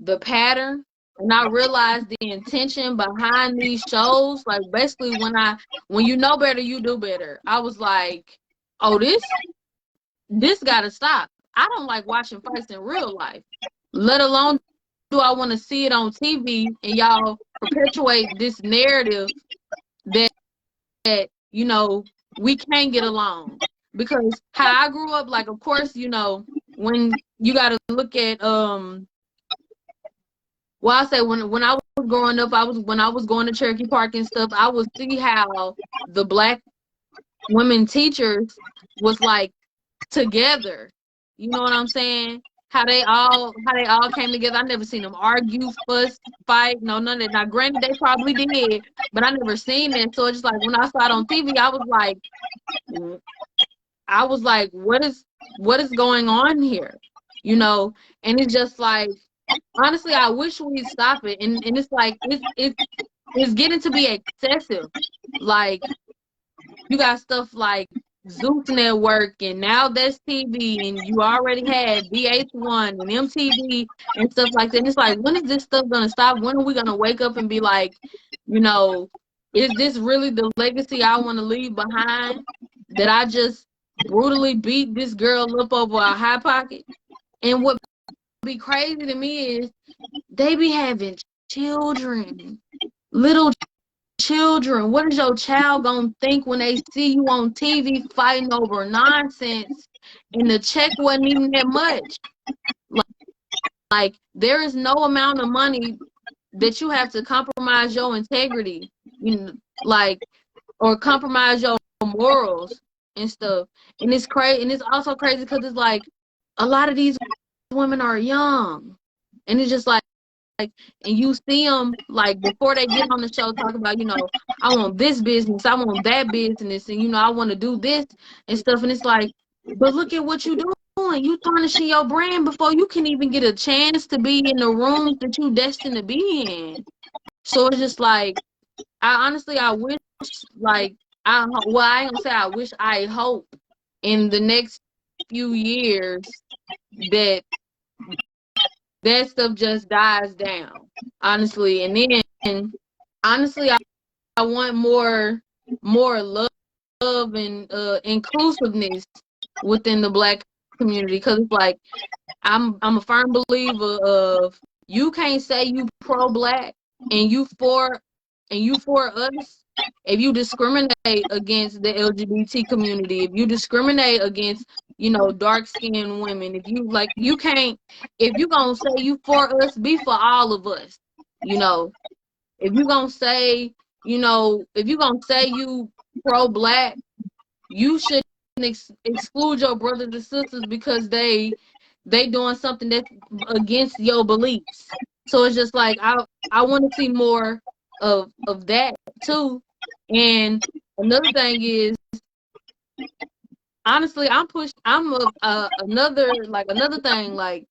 the pattern and I realized the intention behind these shows, like basically when you know better, you do better. I was like, oh, this gotta stop. I don't like watching fights in real life, let alone do I want to see it on TV, and y'all perpetuate this narrative that we can't get along. Because how I grew up, like of course, when you got to look at I say when I was growing up, when I was going to Cherokee Park and stuff, I would see how the Black women teachers was like together. You know what I'm saying? How they all came together. I never seen them argue, fuss, fight. No, none of that. Now, granted, they probably did, but I never seen it. So it's just like when I saw it on TV, I was like, what is going on here? And it's just like, honestly, I wish we'd stop it. And it's like it's getting to be excessive. Like you got stuff like Zeus Network, and now that's TV, and you already had VH1 and MTV and stuff like that. And it's like, when is this stuff gonna stop? When are we gonna wake up and be like, is this really the legacy I want to leave behind? That I just brutally beat this girl up over a hot pocket? And what be crazy to me is they be having children, little children. What is your child gonna think when they see you on TV fighting over nonsense and the check wasn't even that much? Like there is no amount of money that you have to compromise your integrity, or compromise your morals and stuff. And it's crazy, and it's also crazy because it's like a lot of these women are young, and it's just like, and you see them like before they get on the show talk about, I want this business, I want that business, and I want to do this and stuff. And it's like, but look at what you doing. You tarnishing your brand before you can even get a chance to be in the rooms that you destined to be in. So it's just like, I wish, like, I ain't gonna say I wish, I hope in the next few years that stuff just dies down, honestly. And then, honestly, I want more love and inclusiveness within the Black community, because it's like I'm a firm believer of, you can't say you pro-Black and you for us if you discriminate against the LGBT community, if you discriminate against, dark skinned women, if you like, you can't, if you gonna say you for us, be for all of us. If you gonna say, if you gonna say you pro-black, you shouldn't exclude your brothers and sisters because they doing something that's against your beliefs. So it's just like I want to see more of that too. And another thing is, honestly, I'm another thing, like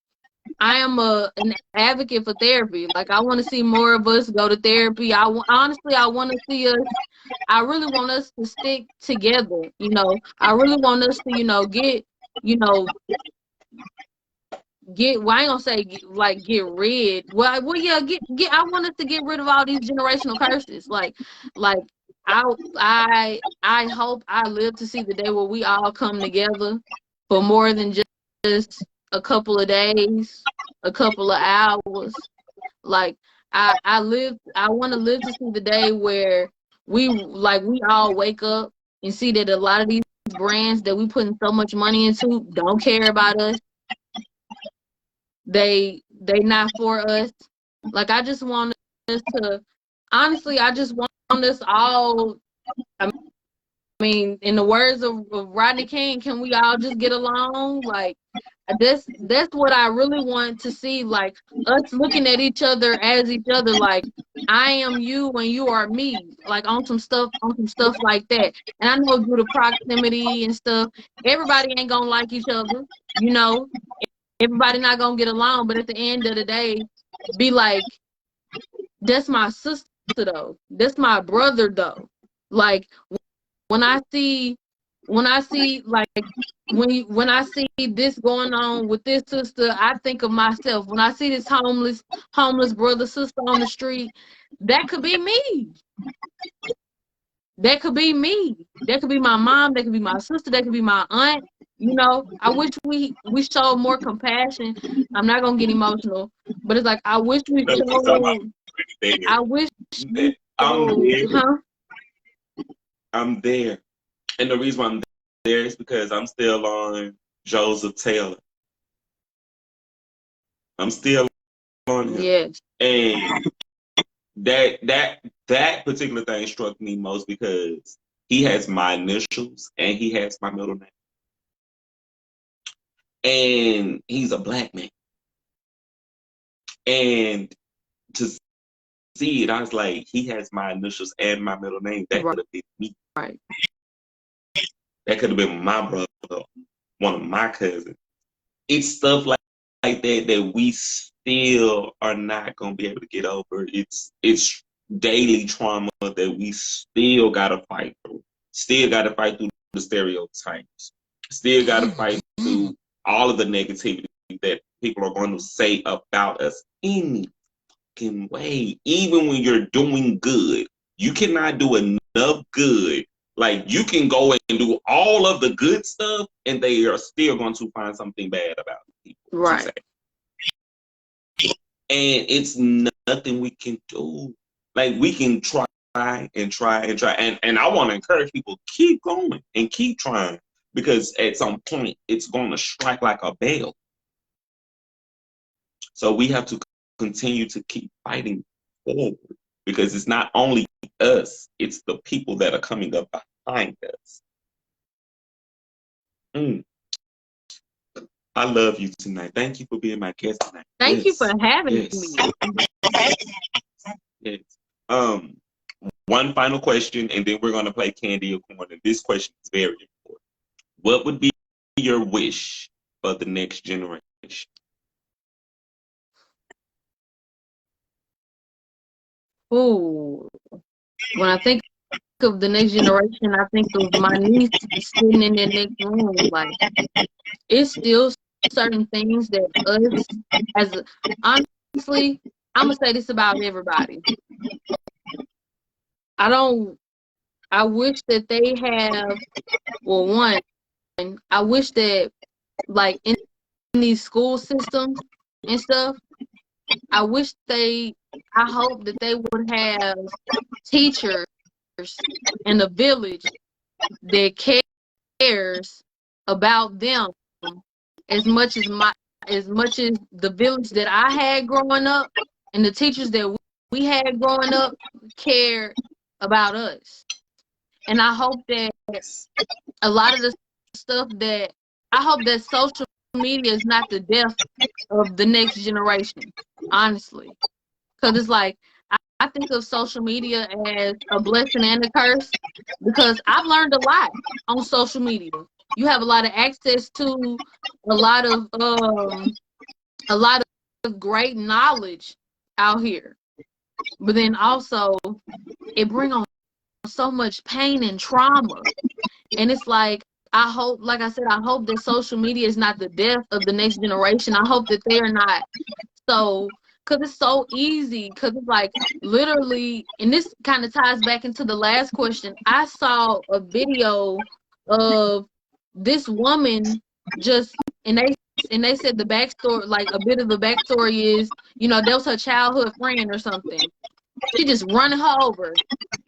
I am an advocate for therapy. Like I want to see more of us go to therapy. Honestly, I want to see us. I really want us to stick together. I really want us to, get, you know, well, I ain't gonna say get rid. Well, yeah, get. I want us to get rid of all these generational curses. Like I hope I live to see the day where we all come together for more than just a couple of days, a couple of hours. Like I want to live to see the day where we all wake up and see that a lot of these brands that we putting so much money into don't care about us. They not for us. Like I just want us to, honestly, I just want us all. I mean, in the words of Rodney King, can we all just get along? Like that's what I really want to see. Like us looking at each other as each other. Like I am you and you are me. Like on some stuff like that. And I know due to proximity and stuff, everybody ain't gonna like each other. Everybody not gonna get along. But at the end of the day, be like, that's my sister though. That's my brother though. Like when I see like when I see this going on with this sister, I think of myself. When I see this homeless brother, sister on the street, that could be me. That could be me. That could be my mom. That could be my sister. That could be my aunt. I wish we showed more compassion. I'm not gonna get emotional, but it's like I wish we showed. I wish we showed, huh? I'm there. And the reason why I'm there is because I'm still on Joseph Taylor. I'm still on him. Yes. And that particular thing struck me most because he has my initials and he has my middle name. And he's a black man. And to see it, I was like, he has my initials and my middle name. That could have been me. Right. That could have been my brother, one of my cousins. It's stuff like that we still are not gonna be able to get over. It's daily trauma that we still gotta fight through. Still gotta fight through the stereotypes. Still gotta fight through all of the negativity that people are going to say about us any fucking way. Even when you're doing good, you cannot do enough good. Like you can go and do all of the good stuff, and they are still going to find something bad about people. Right. And it's nothing we can do. Like we can try and try and try. And I want to encourage people, keep going and keep trying. Because at some point, it's going to strike like a bell. So we have to continue to keep fighting forward. Because it's not only us, it's the people that are coming up behind us. I love you tonight. Thank you for being my guest tonight. Thank you for having me. Yes. One final question, and then we're going to play Candy or Corn. And this question is very important. What would be your wish for the next generation? Ooh. When I think of the next generation, I think of my niece sitting in the next room. Like, it's still certain things that us, honestly, I'm going to say this about everybody. I wish that they have, well, one, I wish that, like, in these school systems and stuff, I hope that they would have teachers in the village that cares about them as much as the village that I had growing up and the teachers that we had growing up cared about us. And I hope that a lot of the stuff that I hope that social media is not the death of the next generation, honestly. Because it's like, I think of social media as a blessing and a curse because I've learned a lot on social media. You have a lot of access to a lot of great knowledge out here. But then also it brings on so much pain and trauma. And it's like, I hope, like I said, I hope that social media is not the death of the next generation. I hope that they are not so, because it's so easy, because it's like literally, and this kind of ties back into the last question. I saw a video of this woman just, and they said the backstory, like a bit of the backstory is, that was her childhood friend or something. She just running her over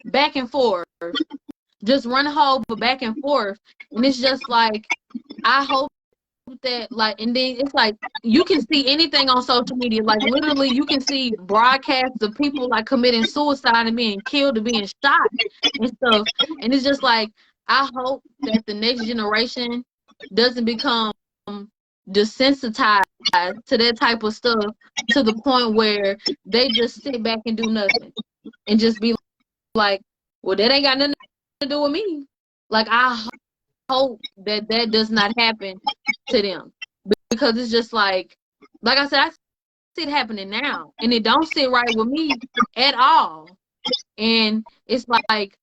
back and forth, just running her over back and forth. And it's just like, I hope that, like, and then it's like, you can see anything on social media. Like, literally, you can see broadcasts of people, like, committing suicide and being killed or being shot and stuff. And it's just like, I hope that the next generation doesn't become desensitized to that type of stuff to the point where they just sit back and do nothing and just be like, well, that ain't got nothing to do with me. Like, I hope that does not happen to them, because it's just like I said, I see it happening now, and it don't sit right with me at all. And it's like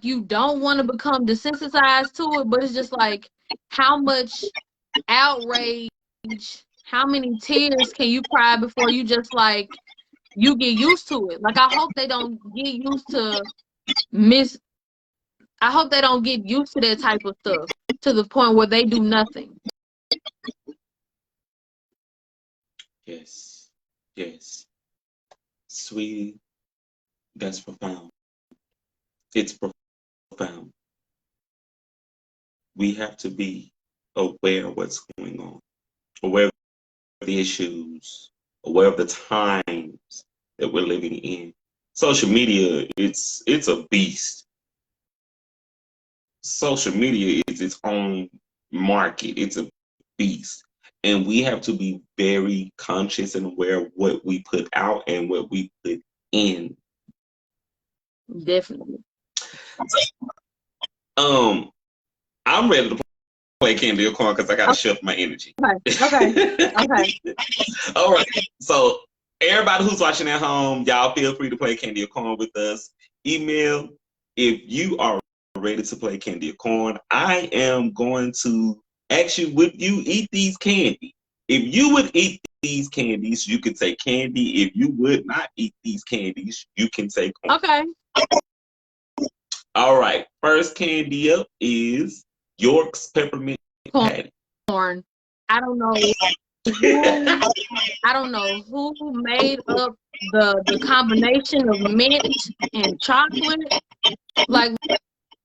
you don't want to become desensitized to it, but it's just like, how much outrage, how many tears can you cry before you just like you get used to it? Like, I hope they don't get used to I hope they don't get used to that type of stuff to the point where they do nothing. Yes. Sweetie, that's profound. It's profound. We have to be aware of what's going on, aware of the issues, aware of the times that we're living in. Social media, it's a beast. Social media is its own market. It's a beast. And we have to be very conscious and aware of what we put out and what we put in. Definitely. I'm ready to play Candy or Corn because I gotta shift my energy. Okay. All right. So everybody who's watching at home, y'all feel free to play Candy or Corn with us. Email if you are ready to play Candy or Corn. I am going to ask you, would you eat these candy? If you would eat these candies, you can take candy. If you would not eat these candies, you can take corn. Okay. All right. First candy up is York's peppermint patty. Corn. I don't know who made up the combination of mint and chocolate. Like,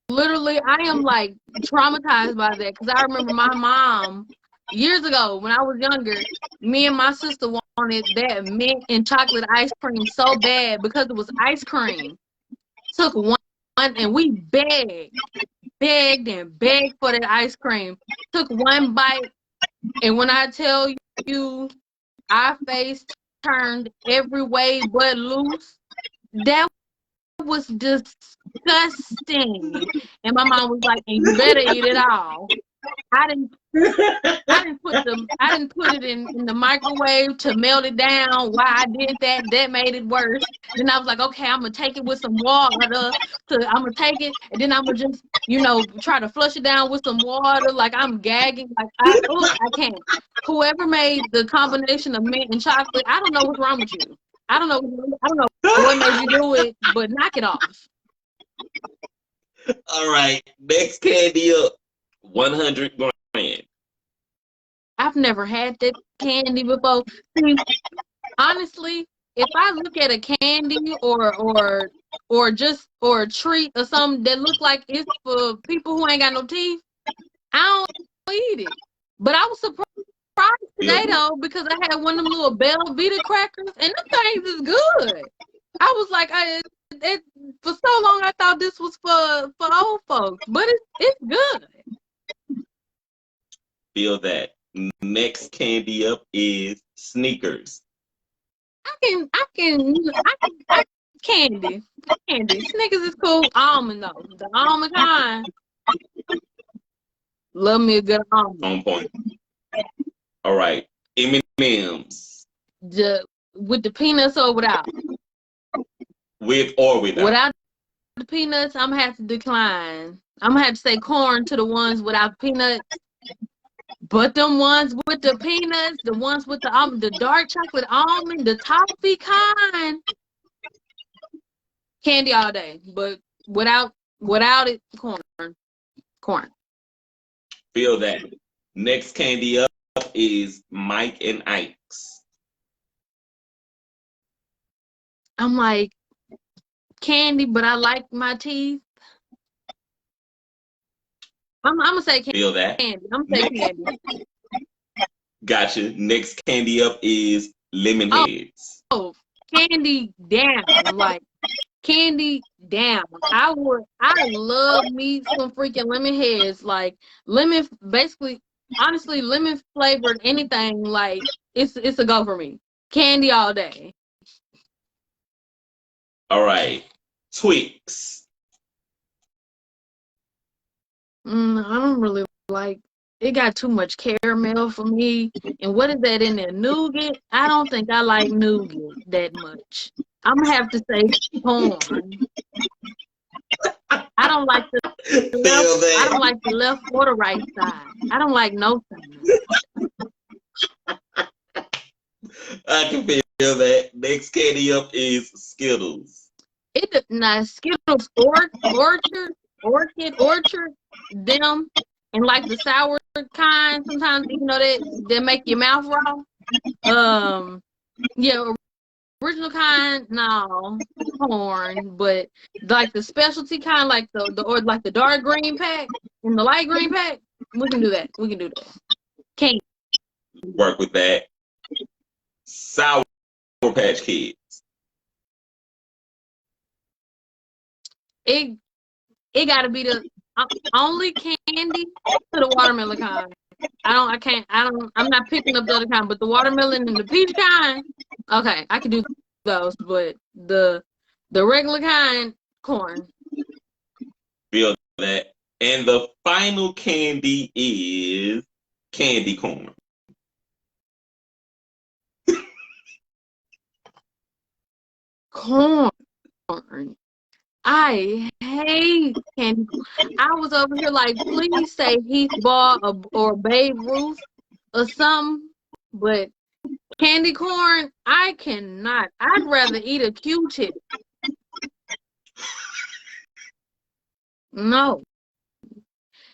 literally, I am like traumatized by that, because I remember my mom years ago when I was younger, me and my sister wanted that mint and chocolate ice cream so bad because it was ice cream. Took one and we begged for that ice cream. Took one bite, and when I tell you, our face turned every way but loose. That was disgusting. And my mom was like, and you better eat it all. I didn't put it in the microwave to melt it down. Why I did that made it worse. Then I was like, okay, I'm gonna take it with some water. I'm gonna take it, and then I'm gonna just, try to flush it down with some water. Like, I'm gagging. Like, I can't. Whoever made the combination of mint and chocolate, I don't know what's wrong with you. I don't know what made you do it, but knock it off. All right, next candy up, 100 grand. I've never had that candy before. See, honestly, if I look at a candy or a treat or something that look like it's for people who ain't got no teeth, I don't eat it. But I was surprised today though because I had one of them little Belvita crackers and them things is good. I was like, for so long I thought this was for old folks, but it's good. Feel that. Next candy up is Sneakers. I candy. Snickers is cool. Almond though, the almond kind. Love me a good almond. On point. All right, M&M's. With the peanuts or without? With or without? Without the peanuts, I'm gonna have to decline. I'm gonna have to say corn to the ones without peanuts. But them ones with the peanuts, the ones with the dark chocolate almond, the toffee kind, candy all day. But without it, corn. Feel that. Next candy up is Mike and Ike's. I'm like candy, but I like my teeth. I'm gonna say candy. Feel that. I'm gonna say candy. Gotcha. Next candy up is Lemon Heads. Oh, candy down. Like candy down. I love me some freaking lemon heads. Like lemon, basically, honestly, lemon flavored anything. Like it's a go for me. Candy all day. All right, Twix. I don't really like. It got too much caramel for me. And what is that in there? Nougat? I don't think I like nougat that much. I'm gonna have to say corn. I don't like the left. I don't like the left or the right side. I don't like no side. I can feel that. Next candy up is Skittles. Skittles orchard, them, and like the sour kind. Sometimes you know that make your mouth raw. Yeah. Original kind, no, corn, but like the specialty kind, like the dark green pack and the light green pack, we can do that. Can't work with that. Sour Patch Kids. It gotta be the only candy to the watermelon kind. I'm not picking up the other kind, but the watermelon and the peach kind, okay, I can do those, but the regular kind, corn. Feel that. And the final candy is candy corn. Corn. I hate candy. I was over here like, please say Heath Ball or Babe Ruth or something, but candy corn, I cannot. I'd rather eat a Q-tip. No.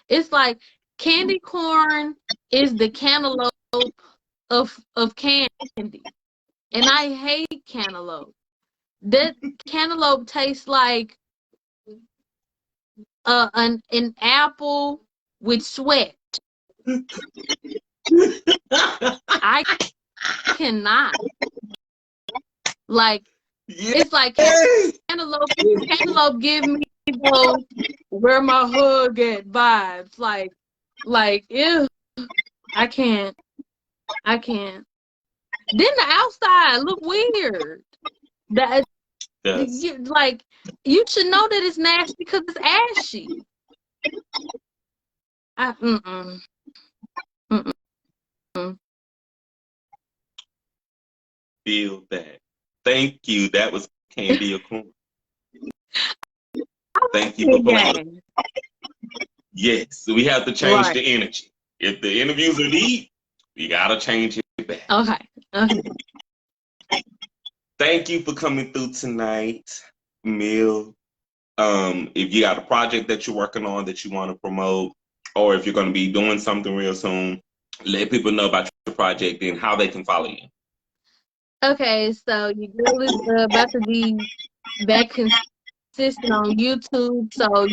It's like candy corn is the cantaloupe of candy. And I hate cantaloupe. That cantaloupe tastes like an apple with sweat. I cannot. Like, it's like cantaloupe give me those where my hug at vibes. Like, ew, I can't. Then the outside look weird. That Yes. You should know that it's nasty because it's ashy. Feel that. Thank you. That was candy or corn. Thank you for playing. Yes, we have to change the energy. If the interviews are deep, we gotta change it back. Okay. Thank you for coming through tonight, Ihmeel. If you got a project that you're working on that you want to promote, or if you're going to be doing something real soon, let people know about your project and how they can follow you. Okay, so your girl is about to be back consistent on YouTube. So,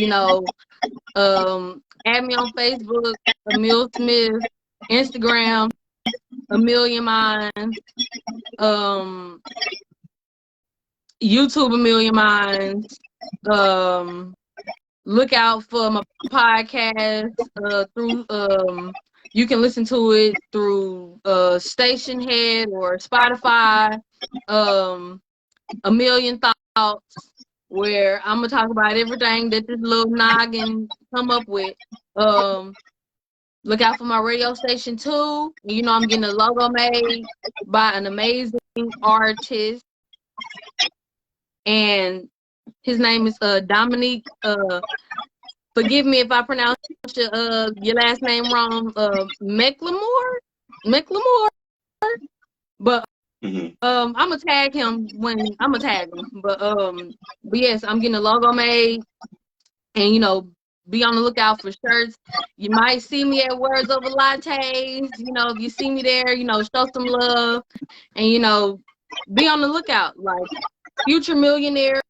add me on Facebook, Ihmeel Smith, Instagram, A Million Minds, um, YouTube, A Million Minds. Look out for my podcast through you can listen to it through Station Head or Spotify. A Million Thoughts, where I'm gonna talk about everything that this little noggin come up with. Look out for my radio station too. I'm getting a logo made by an amazing artist, and his name is Dominique. Forgive me if I pronounce your last name wrong. Mecklemore. But I'm gonna tag him when I'm gonna tag him. But yes, I'm getting a logo made, and be on the lookout for shirts. You might see me at Words Over Lattes. If you see me there, show some love, and be on the lookout. Like future millionaire,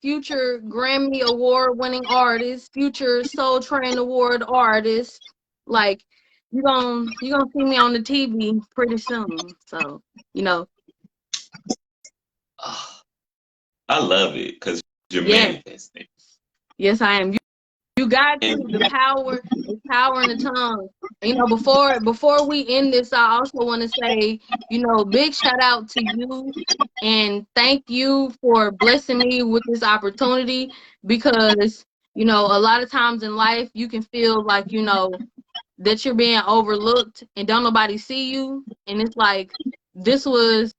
future Grammy Award winning artist, future Soul Train Award artist. Like you're gonna see me on the TV pretty soon. So, I love it because you're yes. manifesting. Yes, I am. You got to the power in the tongue. Before we end this, I also want to say, big shout out to you and thank you for blessing me with this opportunity, because a lot of times in life you can feel like that you're being overlooked and don't nobody see you, and it's like this was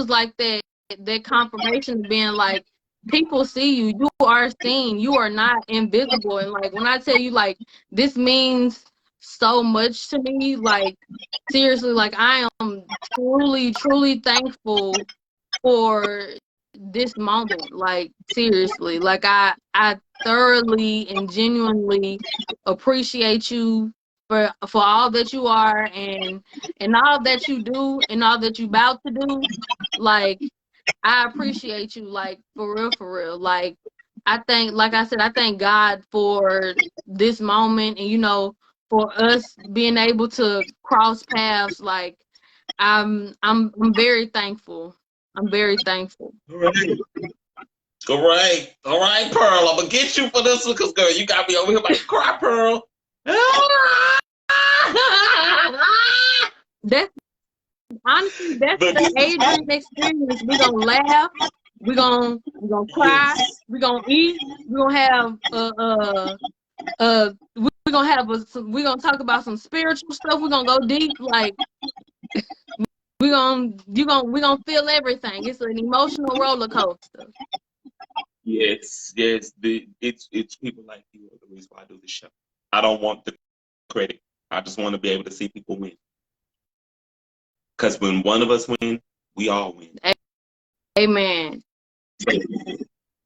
like that confirmation of being like, people see you, you are seen, you are not invisible. And like when I tell you, like, this means so much to me, like seriously, like I am truly thankful for this moment. Like seriously, like I thoroughly and genuinely appreciate you for all that you are, and all that you do, and all that you about to do. Like I appreciate you, like for real. Like I thank God for this moment, and for us being able to cross paths. Like I'm very thankful. I'm very thankful. All right, Pearl. I'm gonna get you for this one, cause girl, you got me over here like cry, Pearl. That's honestly, that's the Adrian experience. We're gonna laugh, we're gonna cry, we're gonna eat, we're gonna have we're gonna talk about some spiritual stuff. We're gonna go deep. Like we're gonna feel everything. It's an emotional roller coaster. Yes. It's people like you are the reason why I do this show. I don't want the credit. I just want to be able to see people win. Because when one of us win, we all win. Amen.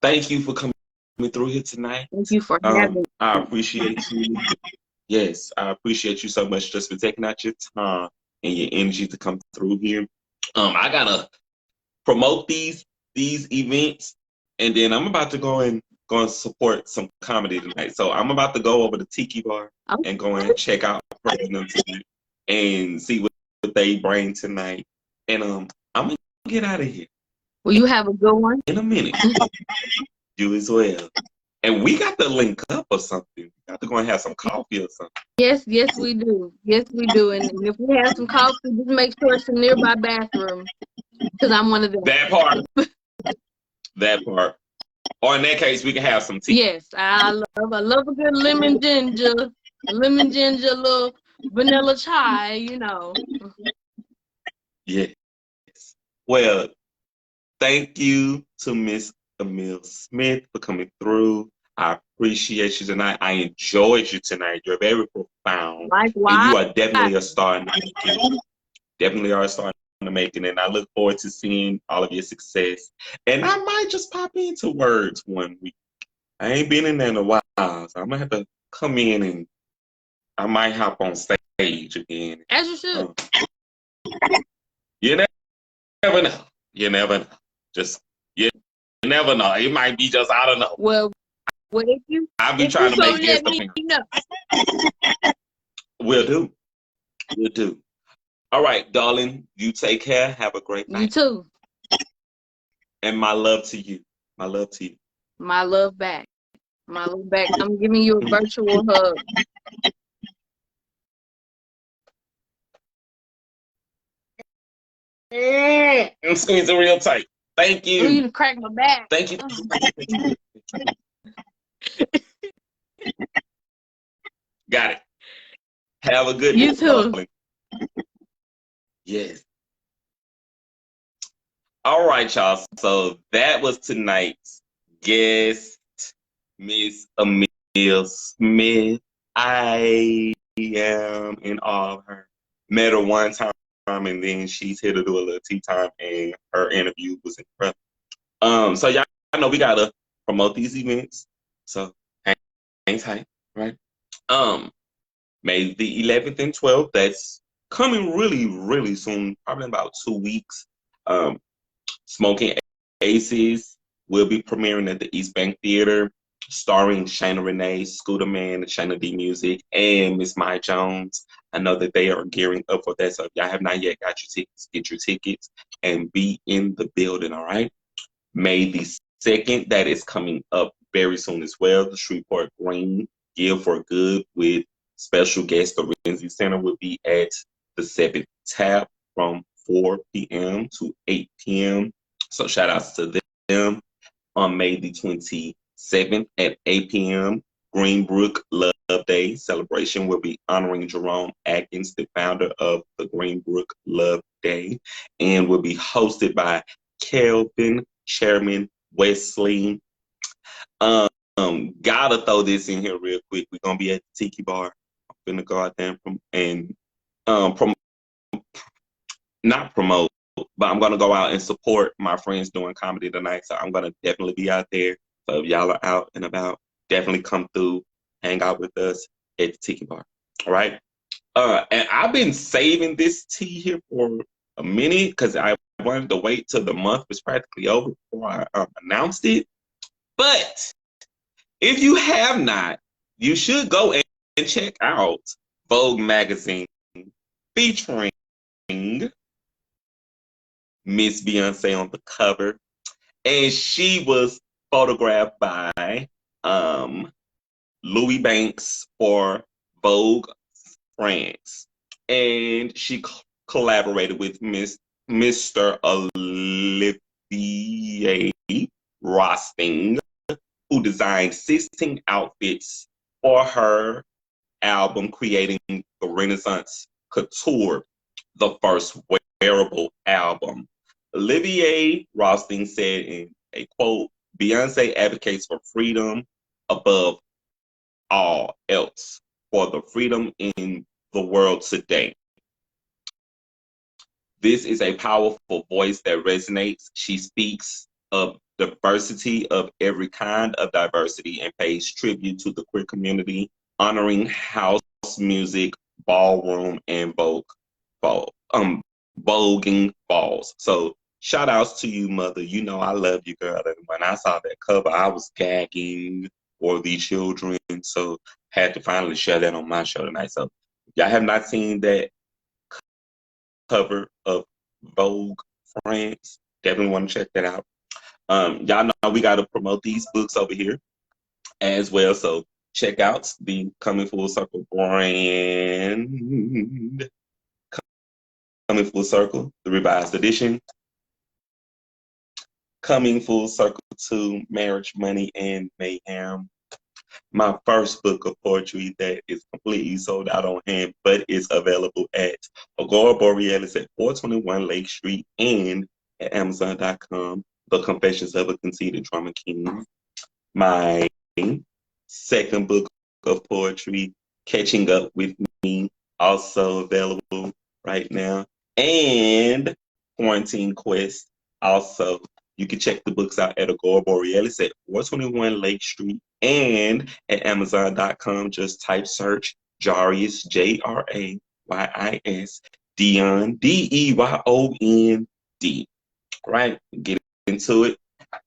Thank you for coming through here tonight. Thank you for having me. I appreciate you. Yes, I appreciate you so much just for taking out your time and your energy to come through here. I gotta promote these events, and then I'm about to go and support some comedy tonight. So I'm about to go over to Tiki Bar and go and check out and see what they bring tonight. And I'm gonna get out of here. Well, you have a good one. In a minute. You as well. And we got to link up or something. We got to go and have some coffee or something. Yes, we do. Yes, we do. And if we have some coffee, just make sure it's a nearby bathroom, because I'm one of them. That part. That part. Or in that case, we can have some tea. Yes, I love a good lemon ginger, little vanilla chai, Yes. Well, thank you to Miss Ihmeel Smith for coming through. I appreciate you tonight. I enjoyed you tonight. You're very profound. Likewise. And you are definitely a star in the making. Definitely are a star in the making. And I look forward to seeing all of your success. And I might just pop into Words one week. I ain't been in there in a while, so I'm going to have to come in and I might hop on stage again. As you should. You never know. You never know. Just you never know. It might be just I don't know. Well, I'll be trying to make guest let me appearance. know. Will do. Will do. All right, darling. You take care. Have a great night. You too. And my love to you. My love to you. My love back. My love back. I'm giving you a virtual hug. I'm squeezing real tight. Thank You need you. to crack my back. Thank you. Got it. Have a good You night, too. darling. Yes. All right, y'all. So that was tonight's guest, Miss Ihmeel Smith. I am in awe of her. Met her one time, and then she's here to do a little tea time, and her interview was incredible. So y'all know we gotta promote these events. So hang tight, right? May the 11th and 12th. That's coming really, really soon. Probably in about 2 weeks. Smoking Aces will be premiering at the East Bank Theater, starring Shayna Renee, Scooter Man, Shayna D Music, and Miss Maya Jones. I know that they are gearing up for that. So if y'all have not yet got your tickets, get your tickets and be in the building, all right? May the 2nd, that is coming up very soon as well. The Shreveport Green Give for Good with special guest the Renzi Center will be at the 7th Tap from 4 p.m. to 8 p.m. So shout outs to them. On May the 27th at 8 p.m., Greenbrook Love Day celebration will be honoring Jerome Atkins, the founder of the Greenbrook Love Day, and will be hosted by Kelvin Chairman Wesley. Gotta throw this in here real quick. We're gonna be at the Tiki Bar. I'm gonna go out there and not promote, but I'm gonna go out and support my friends doing comedy tonight. So I'm gonna definitely be out there. So if y'all are out and about, definitely come through, hang out with us at the Tiki Bar. All right. And I've been saving this tea here for a minute because I wanted to wait till the month was practically over before I announced it. But if you have not, you should go and check out Vogue magazine featuring Miss Beyonce on the cover. And she was photographed by Louis Banks for Vogue France. And she collaborated with Mr. Olivier Rosting, who designed 16 outfits for her album, creating the Renaissance Couture, the first wearable album. Olivier Rosting said in a quote, Beyonce advocates for freedom above all else, for the freedom in the world today. This is a powerful voice that resonates. She speaks of diversity of every kind of diversity and pays tribute to the queer community, honoring house music, ballroom, and voguing balls. So shout outs to you, mother. You know I love you, girl. And when I saw that cover, I was gagging for the children. So had to finally share that on my show tonight. So if y'all have not seen that cover of Vogue France, definitely want to check that out. Y'all know we got to promote these books over here as well. So check out the Coming Full Circle brand. Coming Full Circle, the revised edition. Coming Full Circle to Marriage, Money, and Mayhem. My first book of poetry that is completely sold out on hand, but is available at Agora Borealis at 421 Lake Street and at Amazon.com. The Confessions of a Conceited Drama King. My second book of poetry, Catching Up with Me, also available right now. And Quarantine Quest, also. You can check the books out at Agora Borealis at 421 Lake Street and at Amazon.com. Just type search Jarius, Jariys, Deyon, Deyon, deep. Right? Get into it.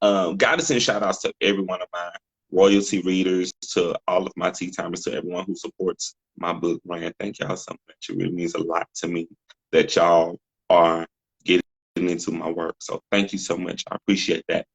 Gotta send shout outs to every one of my royalty readers, to all of my tea timers, to everyone who supports my book brand. Thank y'all so much. It really means a lot to me that y'all are getting into my work. So thank you so much. I appreciate that.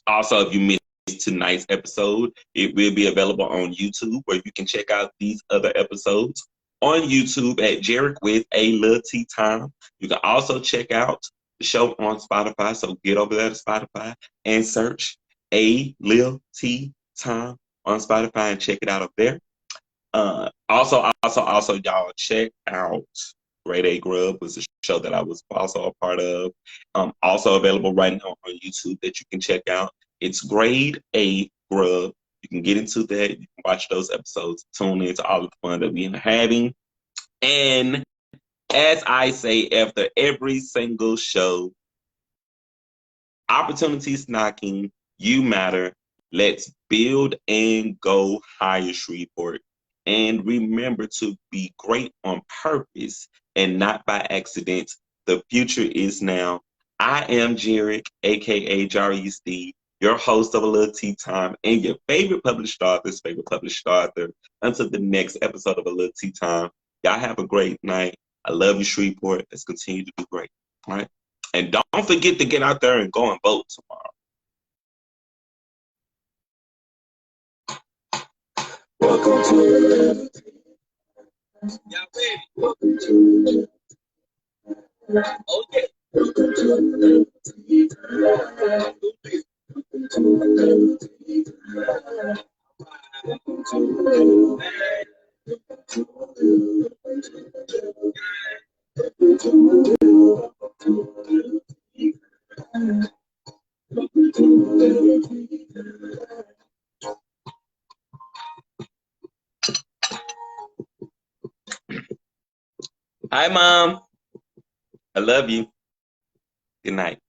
Also, if you missed tonight's episode, it will be available on YouTube, where you can check out these other episodes on YouTube at Jarek with a Lil Tea Time. You can also check out the show on Spotify. So get over there to Spotify and search a Lil Tea Time on Spotify and check it out up there. Also, y'all check out Grade A Grub, was a show that I was also a part of. Also available right now on YouTube that you can check out. It's Grade A Grub. You can get into that. You can watch those episodes. Tune into all the fun that we are having. And as I say after every single show, opportunities knocking, you matter. Let's build and go higher, Shreveport. And remember to be great on purpose and not by accident. The future is now. I am Jarek, aka Jarius D, your host of A Lil Tea Time and your favorite published author's favorite published author. Until the next episode of A Lil Tea Time, y'all have a great night. I love you, Shreveport. Let's continue to do great. All right. And don't forget to get out there and go and vote tomorrow. Welcome to a little tea. Welcome to a little tea. Okay. Welcome to a little tea. Welcome to a little tea. Welcome to a little. Welcome to a little. Welcome to a little. Welcome to a little tea. Hi, Mom. I love you. Good night.